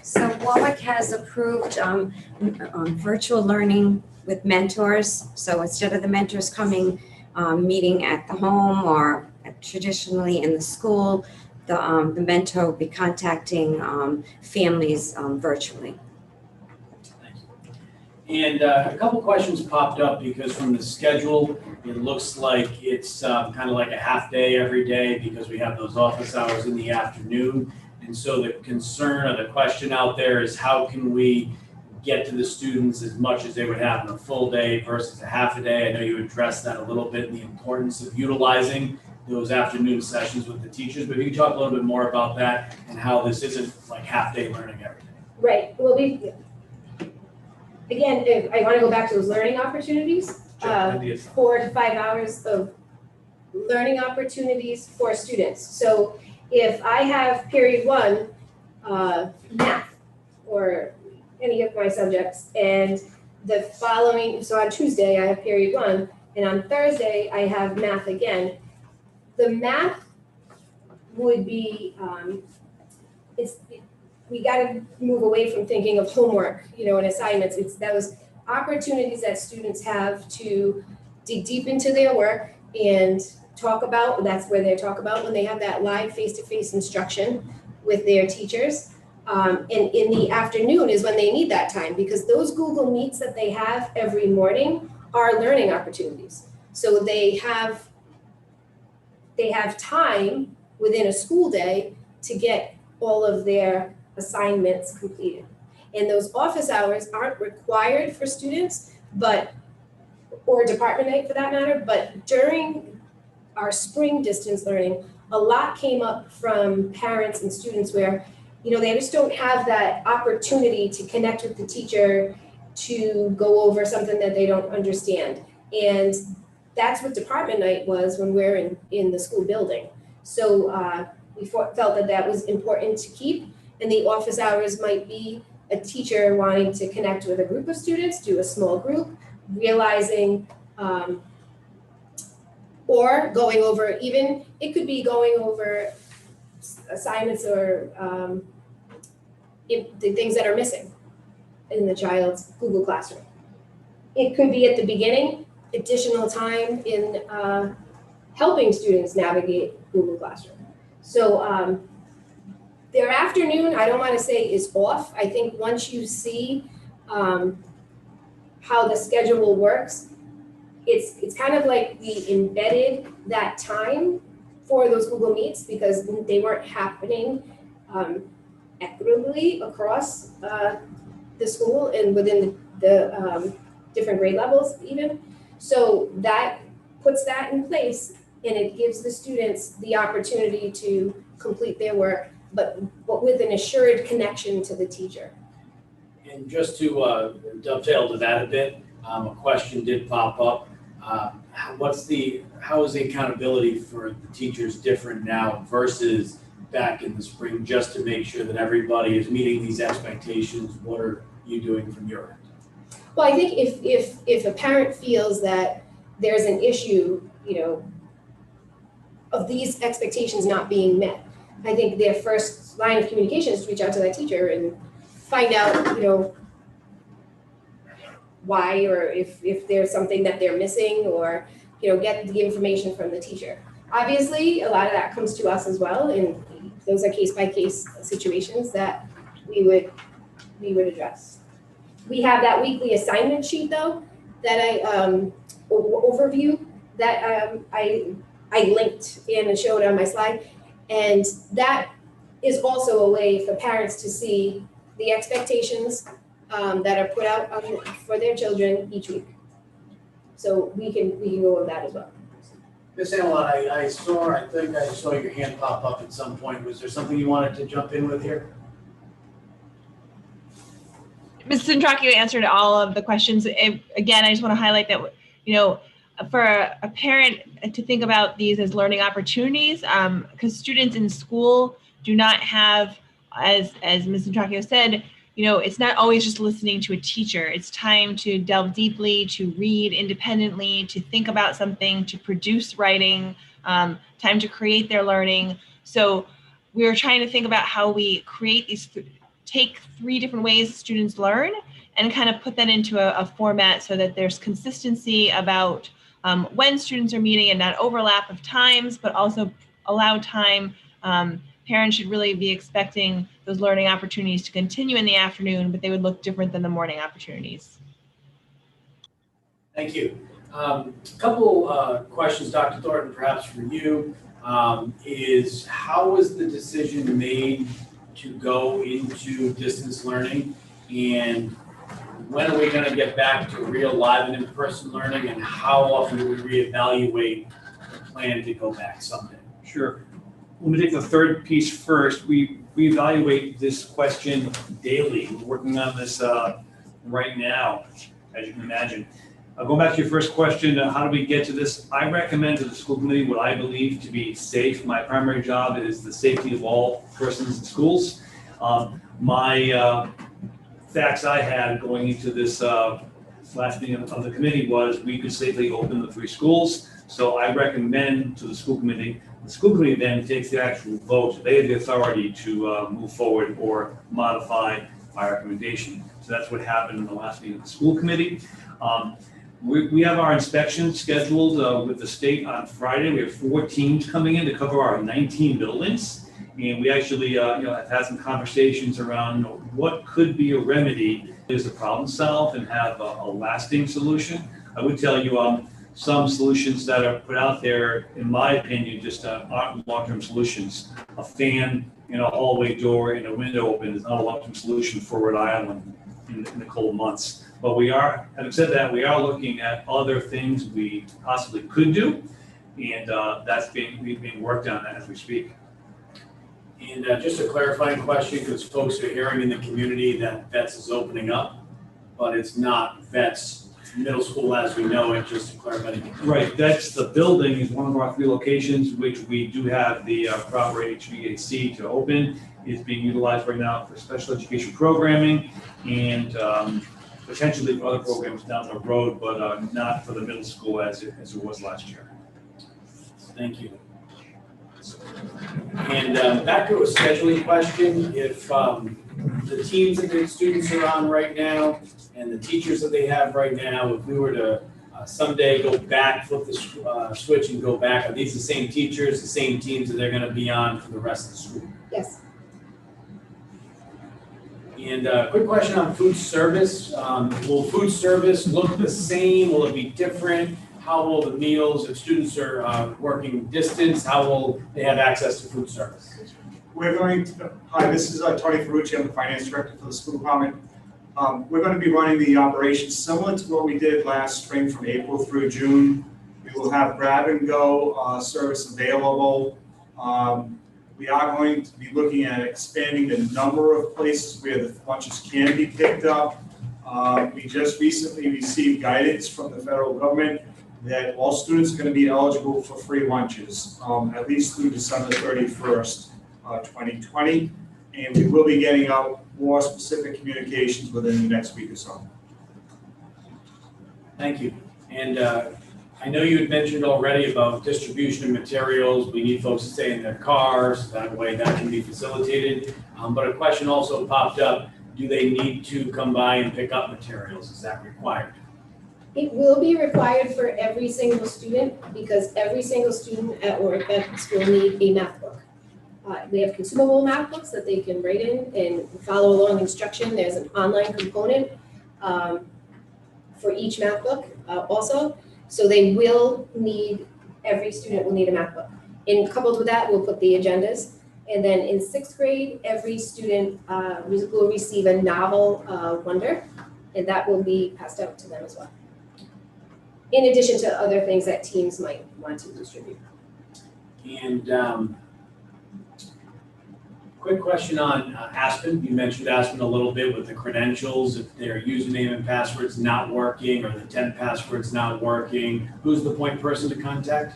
Speaker 7: So Warwick has approved virtual learning with mentors. So instead of the mentors coming, meeting at the home or traditionally in the school, the mentor will be contacting families virtually.
Speaker 6: And a couple questions popped up because from the schedule, it looks like it's kind of like a half day every day because we have those office hours in the afternoon. And so the concern or the question out there is how can we get to the students as much as they would have in a full day versus a half a day? I know you addressed that a little bit, the importance of utilizing those afternoon sessions with the teachers, but if you could talk a little bit more about that and how this isn't like half day learning every day.
Speaker 3: Right, well, again, if I want to go back to those learning opportunities. 4 to 5 hours of learning opportunities for students. So if I have period 1, math, or any of my subjects, and the following, so on Tuesday I have period 1, and on Thursday I have math again, the math would be, we gotta move away from thinking of homework, and assignments. It's those opportunities that students have to dig deep into their work and talk about, that's where they talk about when they have that live face-to-face instruction with their teachers. And in the afternoon is when they need that time, because those Google Meets that they have every morning are learning opportunities. So they have time within a school day to get all of their assignments completed. And those office hours aren't required for students, or department night for that matter, but during our spring distance learning, a lot came up from parents and students where, they just don't have that opportunity to connect with the teacher to go over something that they don't understand. And that's what department night was when we're in the school building. So we felt that was important to keep. And the office hours might be a teacher wanting to connect with a group of students, do a small group, realizing, or going over, even, it could be going over assignments or the things that are missing in the child's Google Classroom. It could be at the beginning, additional time in helping students navigate Google Classroom. So their afternoon, I don't want to say is off. I think once you see how the schedule works, it's kind of like we embedded that time for those Google Meets because they weren't happening equitably across the school and within the different grade levels even. So that puts that in place and it gives the students the opportunity to complete their work, but with an assured connection to the teacher.
Speaker 6: And just to dovetail to that a bit, a question did pop up. how is the accountability for the teachers different now versus back in the spring, just to make sure that everybody is meeting these expectations? What are you doing from your end?
Speaker 3: Well, I think if a parent feels that there's an issue, of these expectations not being met, I think their first line of communication is to reach out to that teacher and find out, why, or if there's something that they're missing, or, get the information from the teacher. Obviously, a lot of that comes to us as well, and those are case-by-case situations that we would address. We have that weekly assignment sheet, though, that I overview that I linked and showed on my slide, and that is also a way for parents to see the expectations that are put out for their children each week. So we can go over that as well.
Speaker 6: Ms. Amelot, I think I saw your hand pop up at some point. Was there something you wanted to jump in with here?
Speaker 8: Mrs. Centracchio answered all of the questions. Again, I just want to highlight that, for a parent to think about these as learning opportunities, because students in school do not have, as Ms. Centracchio said, it's not always just listening to a teacher. It's time to delve deeply, to read independently, to think about something, to produce writing, time to create their learning. So we're trying to think about how we create these, take 3 different ways students learn and kind of put that into a format so that there's consistency about when students are meeting and not overlap of times, but also allow time. Parents should really be expecting those learning opportunities to continue in the afternoon, but they would look different than the morning opportunities.
Speaker 6: Thank you. A couple questions, Dr. Thornton, perhaps for you, is how was the decision made to go into distance learning, and when are we going to get back to real live and in-person learning, and how often do we reevaluate the plan to go back someday?
Speaker 2: Sure. Let me take the third piece first. We evaluate this question daily. We're working on this right now, as you can imagine. Going back to your first question, how do we get to this? I recommend to the school committee what I believe to be safe. My primary job is the safety of all persons in schools. My facts I had going into this last meeting of the committee was we could safely open the 3 schools. So I recommend to the school committee. The school committee then takes the actual vote. They have the authority to move forward or modify my recommendation. So that's what happened in the last meeting of the school committee. We have our inspection scheduled with the state on Friday. We have 4 teams coming in to cover our 19 buildings. And we actually have had some conversations around what could be a remedy is the problem solved and have a lasting solution. I would tell you some solutions that are put out there, in my opinion, just aren't long-term solutions. A fan in a hallway door and a window open is not a long-term solution for Rhode Island in the cold months. But having said that, we are looking at other things we possibly could do, and that's being worked on as we speak.
Speaker 6: And just a clarifying question, because folks are hearing in the community that VETS is opening up, but it's not VETS middle school as we know it, just to clarify.
Speaker 2: Right, that's the building is one of our 3 locations, which we do have the proper HVAC to open. It's being utilized right now for special education programming and potentially for other programs down the road, but not for the middle school as it was last year.
Speaker 6: Thank you. And back to a scheduling question, if the teams that the students are on right now and the teachers that they have right now, if we were to someday go back, flip the switch and go back, are these the same teachers, the same teams that they're going to be on for the rest of the school?
Speaker 3: Yes.
Speaker 6: And quick question on food service. Will food service look the same? Will it be different? How will the meals, if students are working distance, how will they have access to food service?
Speaker 9: We're going to, hi, this is Tony Ferrucci, I'm the finance director for the school department. We're going to be running the operation similar to what we did last spring from April through June. We will have grab and go service available. We are going to be looking at expanding the number of places where the lunches can be picked up. We just recently received guidance from the federal government that all students are going to be eligible for free lunches, at least through December 31st, 2020. And we will be getting out more specific communications within the next week or so.
Speaker 6: Thank you. And I know you had mentioned already about distribution of materials. We need folks to stay in their cars. That way that can be facilitated. But a question also popped up. Do they need to come by and pick up materials? Is that required?
Speaker 3: It will be required for every single student because every single student at Warwick Baptist School need a math book. We have consumable math books that they can write in and follow along instruction. There's an online component for each math book also. So they will need, every student will need a math book. And coupled with that, we'll put the agendas. And then in 6th grade, every student will receive a novel wonder, and that will be passed out to them as well. In addition to other things that teams might want to distribute.
Speaker 6: And quick question on Aspen. You mentioned Aspen a little bit with the credentials. If their username and password's not working or the 10 password's not working, who's the point person to contact?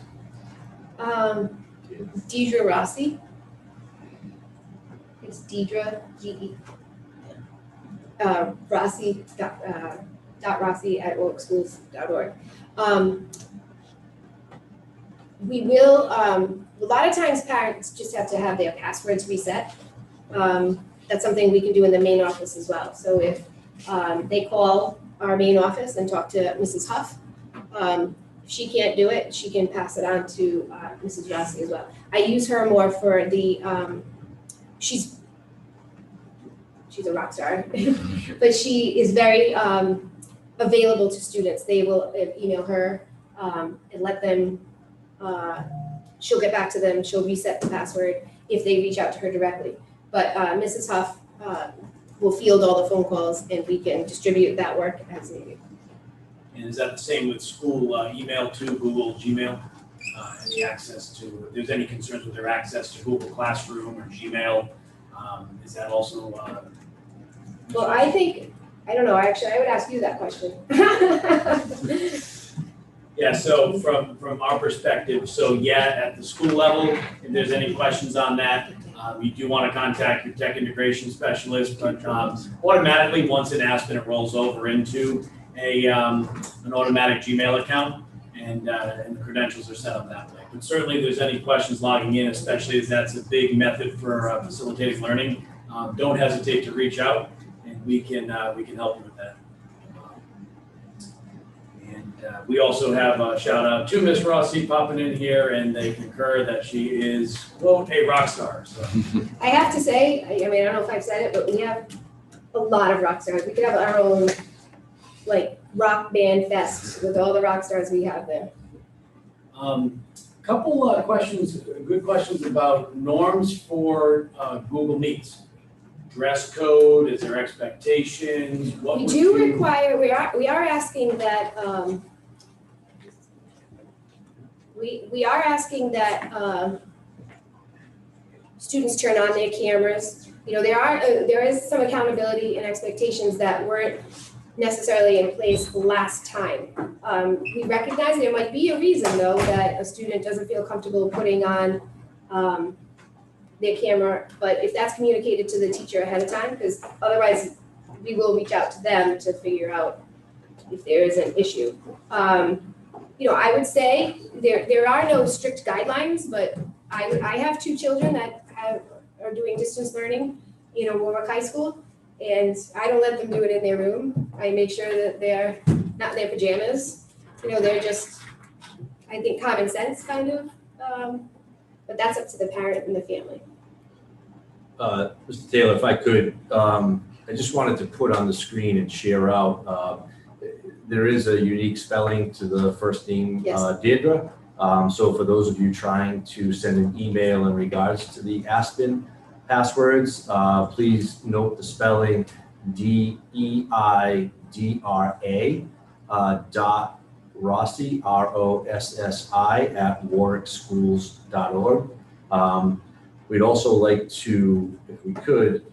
Speaker 3: Deidre Rossi. It's Deidre, G-E. Rossi, Rossi at warwickschools.org. We will, a lot of times parents just have to have their passwords reset. That's something we can do in the main office as well. So if they call our main office and talk to Mrs. Huff, if she can't do it, she can pass it on to Mrs. Rossi as well. I use her more for the, she's a rock star, but she is very available to students. They will email her and let them, she'll get back to them, she'll reset the password if they reach out to her directly. But Mrs. Huff will field all the phone calls and we can distribute that work as needed.
Speaker 6: And is that the same with school email to Google, Gmail? Any access to, if there's any concerns with their access to Google Classroom or Gmail, is that also?
Speaker 3: Well, I think, I don't know, actually, I would ask you that question.
Speaker 6: Yeah, so from our perspective, so yeah, at the school level, if there's any questions on that, you do want to contact your tech integration specialist, but automatically, once in Aspen, it rolls over into an automatic Gmail account, and the credentials are set up that way. But certainly, if there's any questions logging in, especially as that's a big method for facilitating learning, don't hesitate to reach out, and we can help you with that. And we also have a shout out to Miss Rossi popping in here, and they concur that she is, quote, a rock star. So.
Speaker 3: I have to say, I mean, I don't know if I've said it, but we have a lot of rock stars. We could have our own, like, rock band fest with all the rock stars we have there.
Speaker 6: Couple questions, good questions about norms for Google Meets. Dress code, is there expectations? What
Speaker 3: We
Speaker 6: would
Speaker 3: do
Speaker 6: you-
Speaker 3: require, we are asking that, we are asking that students turn on their cameras. You know, there is some accountability and expectations that weren't necessarily in place last time. We recognize there might be a reason though that a student doesn't feel comfortable putting on their camera, but if that's communicated to the teacher ahead of time, because otherwise we will reach out to them to figure out if there is an issue. You know, I would say there are no strict guidelines, but I have 2 children that are doing distance learning, you know, Warwick High School, and I don't let them do it in their room. I make sure that they're not in their pajamas. You know, they're just, I think, common sense kind of, but that's up to the parent and the family.
Speaker 4: Mr. Taylor, if I could, I just wanted to put on the screen and share out, there is a unique spelling to the first name,
Speaker 3: Yes.
Speaker 4: Deirdre. So for those of you trying to send an email in regards to the Aspen passwords, please note the spelling DEIDRA dot Rossi, ROSSI at warwickschools.org. We'd also like to, if we could,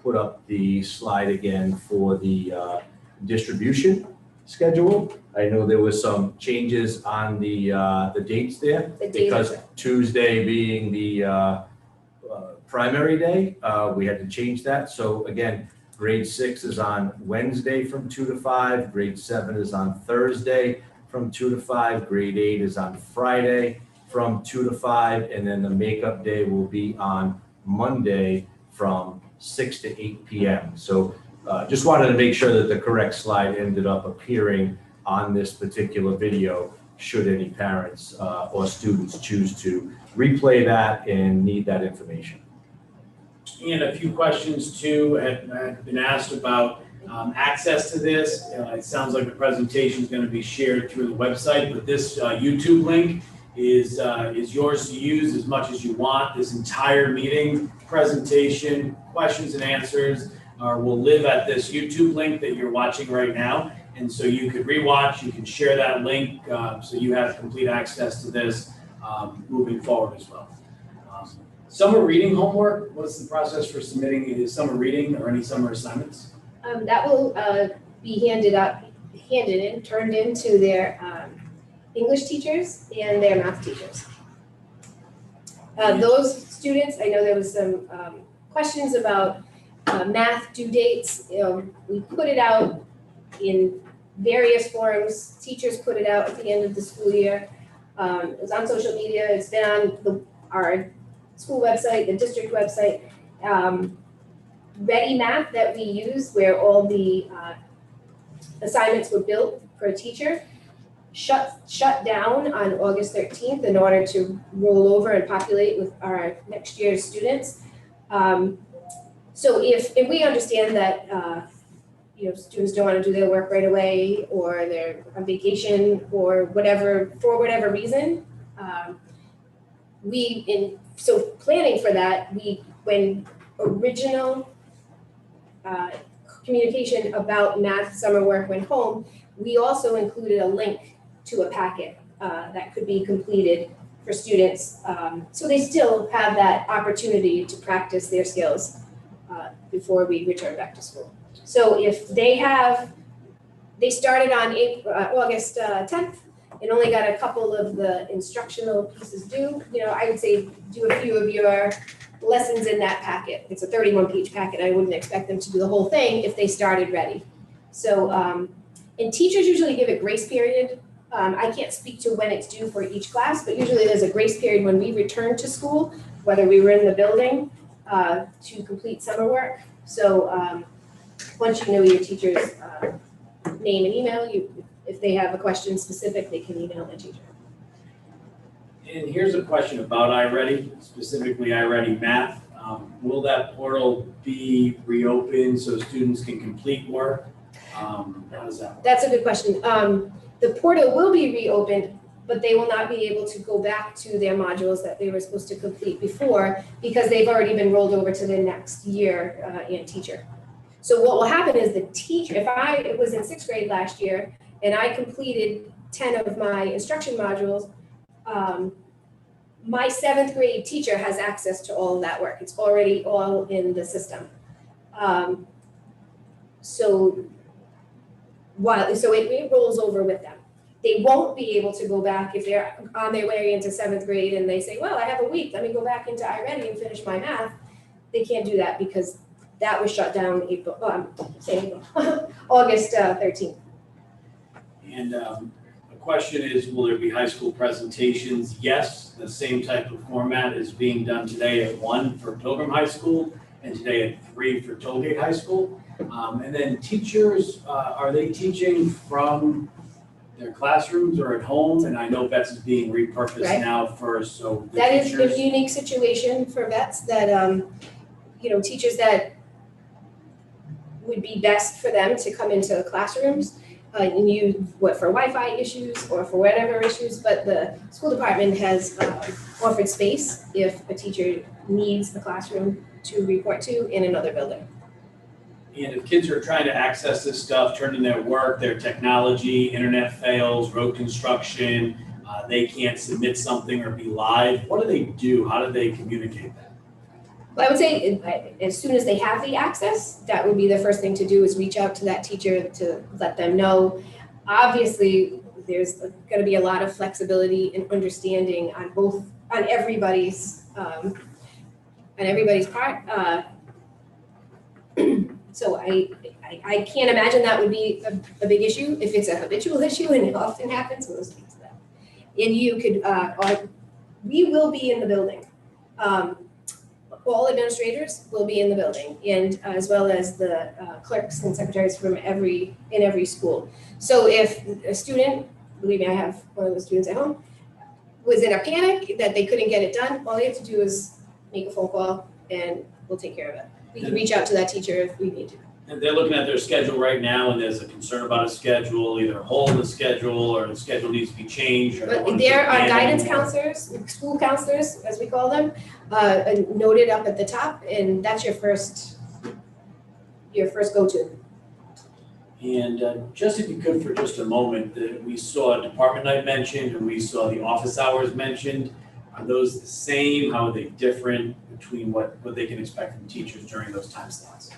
Speaker 4: put up the slide again for the distribution schedule. I know there was some changes on the dates there.
Speaker 3: The date of
Speaker 4: Because Tuesday being the primary day, we had to change that. So again, grade 6 is on Wednesday from 2 to 5, grade 7 is on Thursday from 2 to 5, grade 8 is on Friday from 2 to 5, and then the makeup day will be on Monday from 6 to 8 p.m. So just wanted to make sure that the correct slide ended up appearing on this particular video, should any parents or students choose to replay that and need that information.
Speaker 6: And a few questions too have been asked about access to this. It sounds like the presentation is going to be shared through the website, but this YouTube link is yours to use as much as you want. This entire meeting, presentation, questions and answers will live at this YouTube link that you're watching right now. And so you could rewatch, you can share that link so you have complete access to this moving forward as well. Summer reading homework, what's the process for submitting summer reading or any summer assignments?
Speaker 3: That will be turned into their English teachers and their math teachers. Those students, I know there was some questions about math due dates. We put it out in various forums. Teachers put it out at the end of the school year. It was on social media. It's been on our school website, the district website. Ready Math that we use, where all the assignments were built for a teacher, shut down on August 13th in order to roll over and populate with our next year's students. So if we understand that students don't want to do their work right away, or they're on vacation, or whatever, for whatever reason, so planning for that, when original communication about math summer work went home, we also included a link to a packet that could be completed for students. So they still have that opportunity to practice their skills before we return back to school. So if they started on August 10th and only got a couple of the instructional pieces due, I would say do a few of your lessons in that packet. It's a 31-page packet. I wouldn't expect them to do the whole thing if they started ready. So, and teachers usually give a grace period. I can't speak to when it's due for each class, but usually there's a grace period when we return to school, whether we were in the building, to complete summer work. So once you know your teacher's name and email, if they have a question specific, they can email the teacher.
Speaker 6: And here's a question about iReady, specifically iReady Math. Will that portal be reopened so students can complete work? How does that work?
Speaker 3: That's a good question. The portal will be reopened, but they will not be able to go back to their modules that they were supposed to complete before, because they've already been rolled over to the next year and teacher. So what will happen is the teacher, if I was in 6th grade last year and I completed 10 of my instruction modules, my 7th grade teacher has access to all of that work. It's already all in the system. So it rolls over with them. They won't be able to go back if they're on their way into 7th grade and they say, well, I have a week, let me go back into iReady and finish my math. They can't do that because that was shut down August 13th.
Speaker 6: And the question is, will there be high school presentations? Yes, the same type of format is being done today at 1 for Pilgrim High School and today at 3 for Tollgate High School. And then teachers, are they teaching from their classrooms or at home? And I know VETS is being repurposed
Speaker 3: Right.
Speaker 6: now first, so the
Speaker 3: That is
Speaker 6: teachers.
Speaker 3: a unique situation for vets that, teachers that would be best for them to come into classrooms and use for Wi-Fi issues or for whatever issues, but the school department has offered space if a teacher needs a classroom to report to in another building.
Speaker 6: And if kids are trying to access this stuff, turn in their work, their technology, internet fails, road construction, they can't submit something or be live, what do they do? How do they communicate that?
Speaker 3: Well, I would say as soon as they have the access, that would be the first thing to do, is reach out to that teacher to let them know. Obviously, there's going to be a lot of flexibility and understanding on everybody's part. So I can't imagine that would be a big issue. If it's a habitual issue, and it often happens, we'll speak to that. And you could, we will be in the building. All administrators will be in the building, and as well as the clerks and secretaries from every school. So if a student, believe me, I have one of the students at home, was in a panic that they couldn't get it done, all they have to do is make a phone call and we'll take care of it. We can reach out to that teacher if we need to.
Speaker 6: And they're looking at their schedule right now, and there's a concern about a schedule, either a hole in the schedule, or the schedule needs to be changed. Or
Speaker 3: But there are guidance counselors, school counselors, as we call them, noted up at the top, and that's your first go-to.
Speaker 6: And just if you could for just a moment, we saw department night mentioned, and we saw the office hours mentioned. Are those the same? How are they different between what they can expect from teachers during those time slots?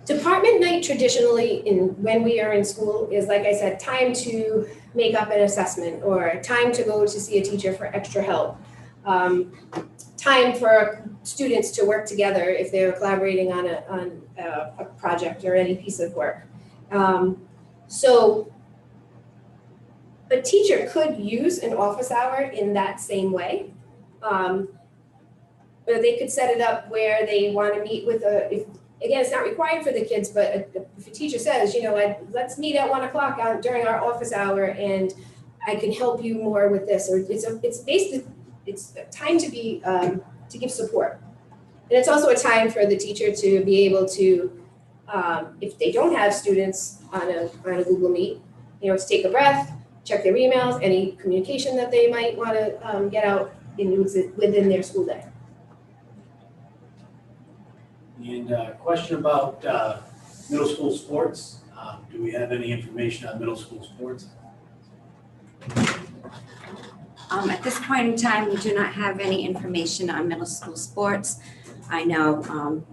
Speaker 3: Department night traditionally, when we are in school, is, like I said, time to make up an assessment, or time to go to see a teacher for extra help. Time for students to work together if they're collaborating on a project or any piece of work. So a teacher could use an office hour in that same way. But they could set it up where they want to meet with again, it's not required for the kids, but if a teacher says, let's meet at 1 o'clock during our office hour, and I can help you more with this, or it's a time to be to give support, and it's also a time for the teacher to be able to, if they don't have students on a Google Meet, to take a breath, check their emails, any communication that they might want to get out within their school day.
Speaker 6: And a question about middle school sports. Do we have any information on middle school sports?
Speaker 7: At this point in time, we do not have any information on middle school sports. I know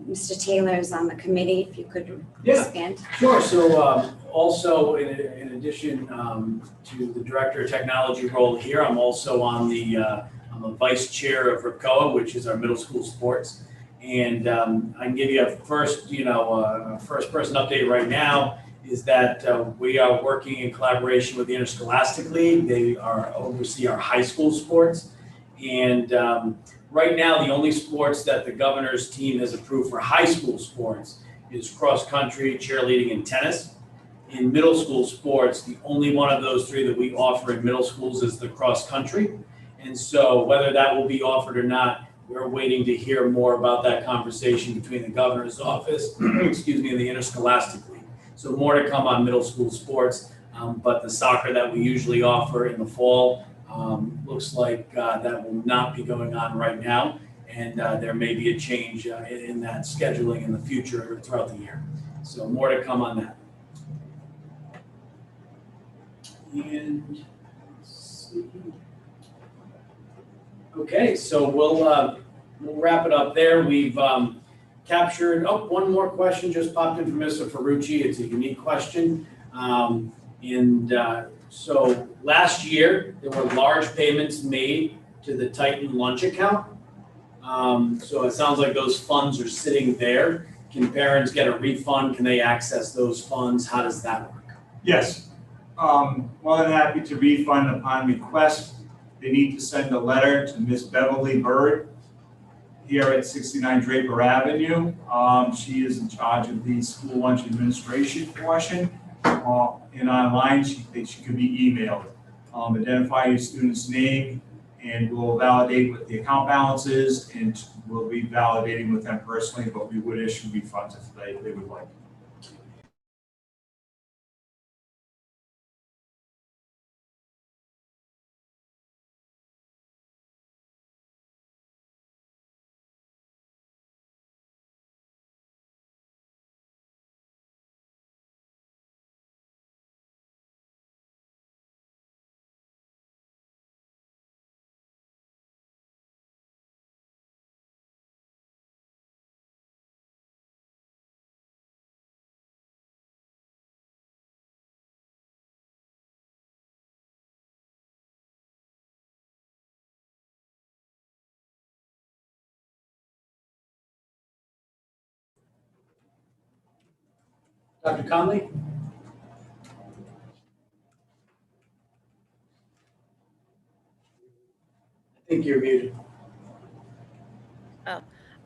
Speaker 7: Mr. Taylor is on the committee, if you could expand.
Speaker 6: Sure. So also in addition to the director of technology role here, I'm also on I'm a vice chair of RIPCOA, which is our middle school sports. And I can give you a first person update right now is that we are working in collaboration with the Interscholastic League. They oversee our high school sports. And right now, the only sports that the governor's team has approved for high school sports is cross country, cheerleading, and tennis. In middle school sports, the only one of those three that we offer in middle schools is the cross country. And so whether that will be offered or not, we're waiting to hear more about that conversation between the governor's office, and the Interscholastic League. So more to come on middle school sports, but the soccer that we usually offer in the fall looks like that will not be going on right now, and there may be a change in that scheduling in the future throughout the year. So more to come on that. And let's see. Okay, so we'll wrap it up there. We've captured, one more question just popped in from Mr. Ferrucci. It's a unique question. So last year, there were large payments made to the Titan lunch account. So it sounds like those funds are sitting there. Can parents get a refund? Can they access those funds? How does that work?
Speaker 9: Yes. More than happy to refund upon request. They need to send a letter to Miss Beverly Bird here at 69 Draper Avenue. She is in charge of the school lunch administration portion. And online, she could be emailed. Identify your student's name, and we'll validate what the account balance is, and we'll be validating with them personally, but we would issue refunds if they would like.
Speaker 6: Dr. Conley? I think you're muted.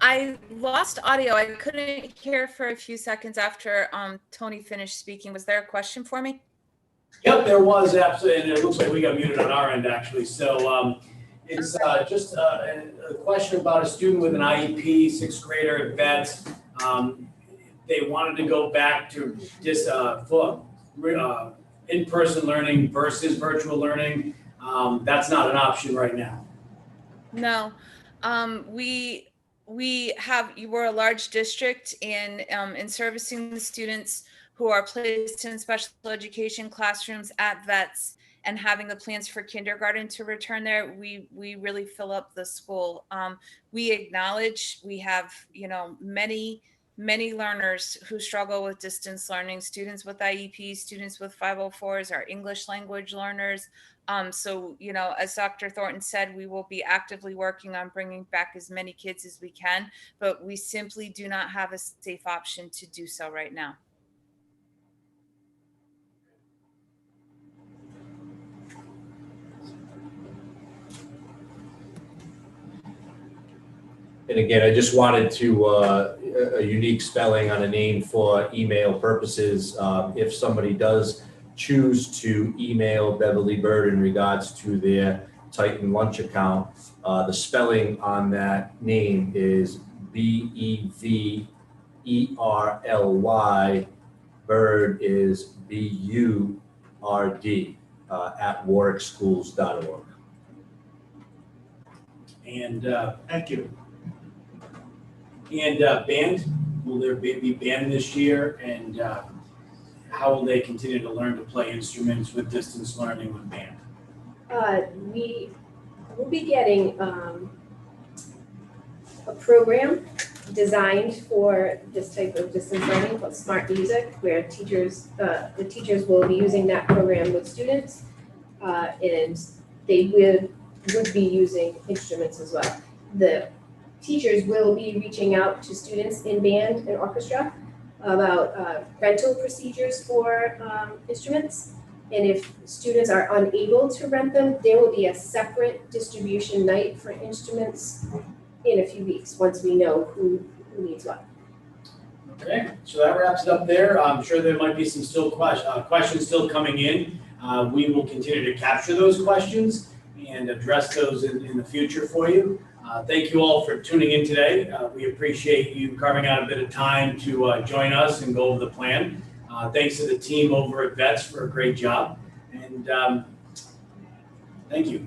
Speaker 1: I lost audio. I couldn't hear for a few seconds after Tony finished speaking. Was there a question for me?
Speaker 6: Yep, there was absolutely, and it looks like we got muted on our end actually. So it's just a question about a student with an IEP, sixth grader at Vets. They wanted to go back to this in-person learning versus virtual learning. That's not an option right now.
Speaker 1: No, we're a large district in servicing the students who are placed in special education classrooms at Vets and having the plans for kindergarten to return there. We really fill up the school. We acknowledge we have, many learners who struggle with distance learning, students with IEPs, students with 504s, our English language learners. So, as Dr. Thornton said, we will be actively working on bringing back as many kids as we can, but we simply do not have a safe option to do so right now.
Speaker 4: And again, I just wanted to, a unique spelling on a name for email purposes. If somebody does choose to email Beverly Bird in regards to their Titan lunch account, the spelling on that name is Beverly. Bird is BURD at warwickschools.org.
Speaker 6: And
Speaker 9: Thank you.
Speaker 6: And band, will there be band this year? And how will they continue to learn to play instruments with distance learning with band?
Speaker 3: We will be getting a program designed for this type of distance learning called Smart Music, where the teachers will be using that program with students, and they would be using instruments as well. The teachers will be reaching out to students in band and orchestra about rental procedures for instruments. And if students are unable to rent them, there will be a separate distribution night for instruments in a few weeks, once we know who needs what.
Speaker 6: Okay, so that wraps it up there. I'm sure there might be some questions still coming in. We will continue to capture those questions and address those in the future for you. Thank you all for tuning in today. We appreciate you carving out a bit of time to join us and go over the plan. Thanks to the team over at Vets for a great job. And thank you.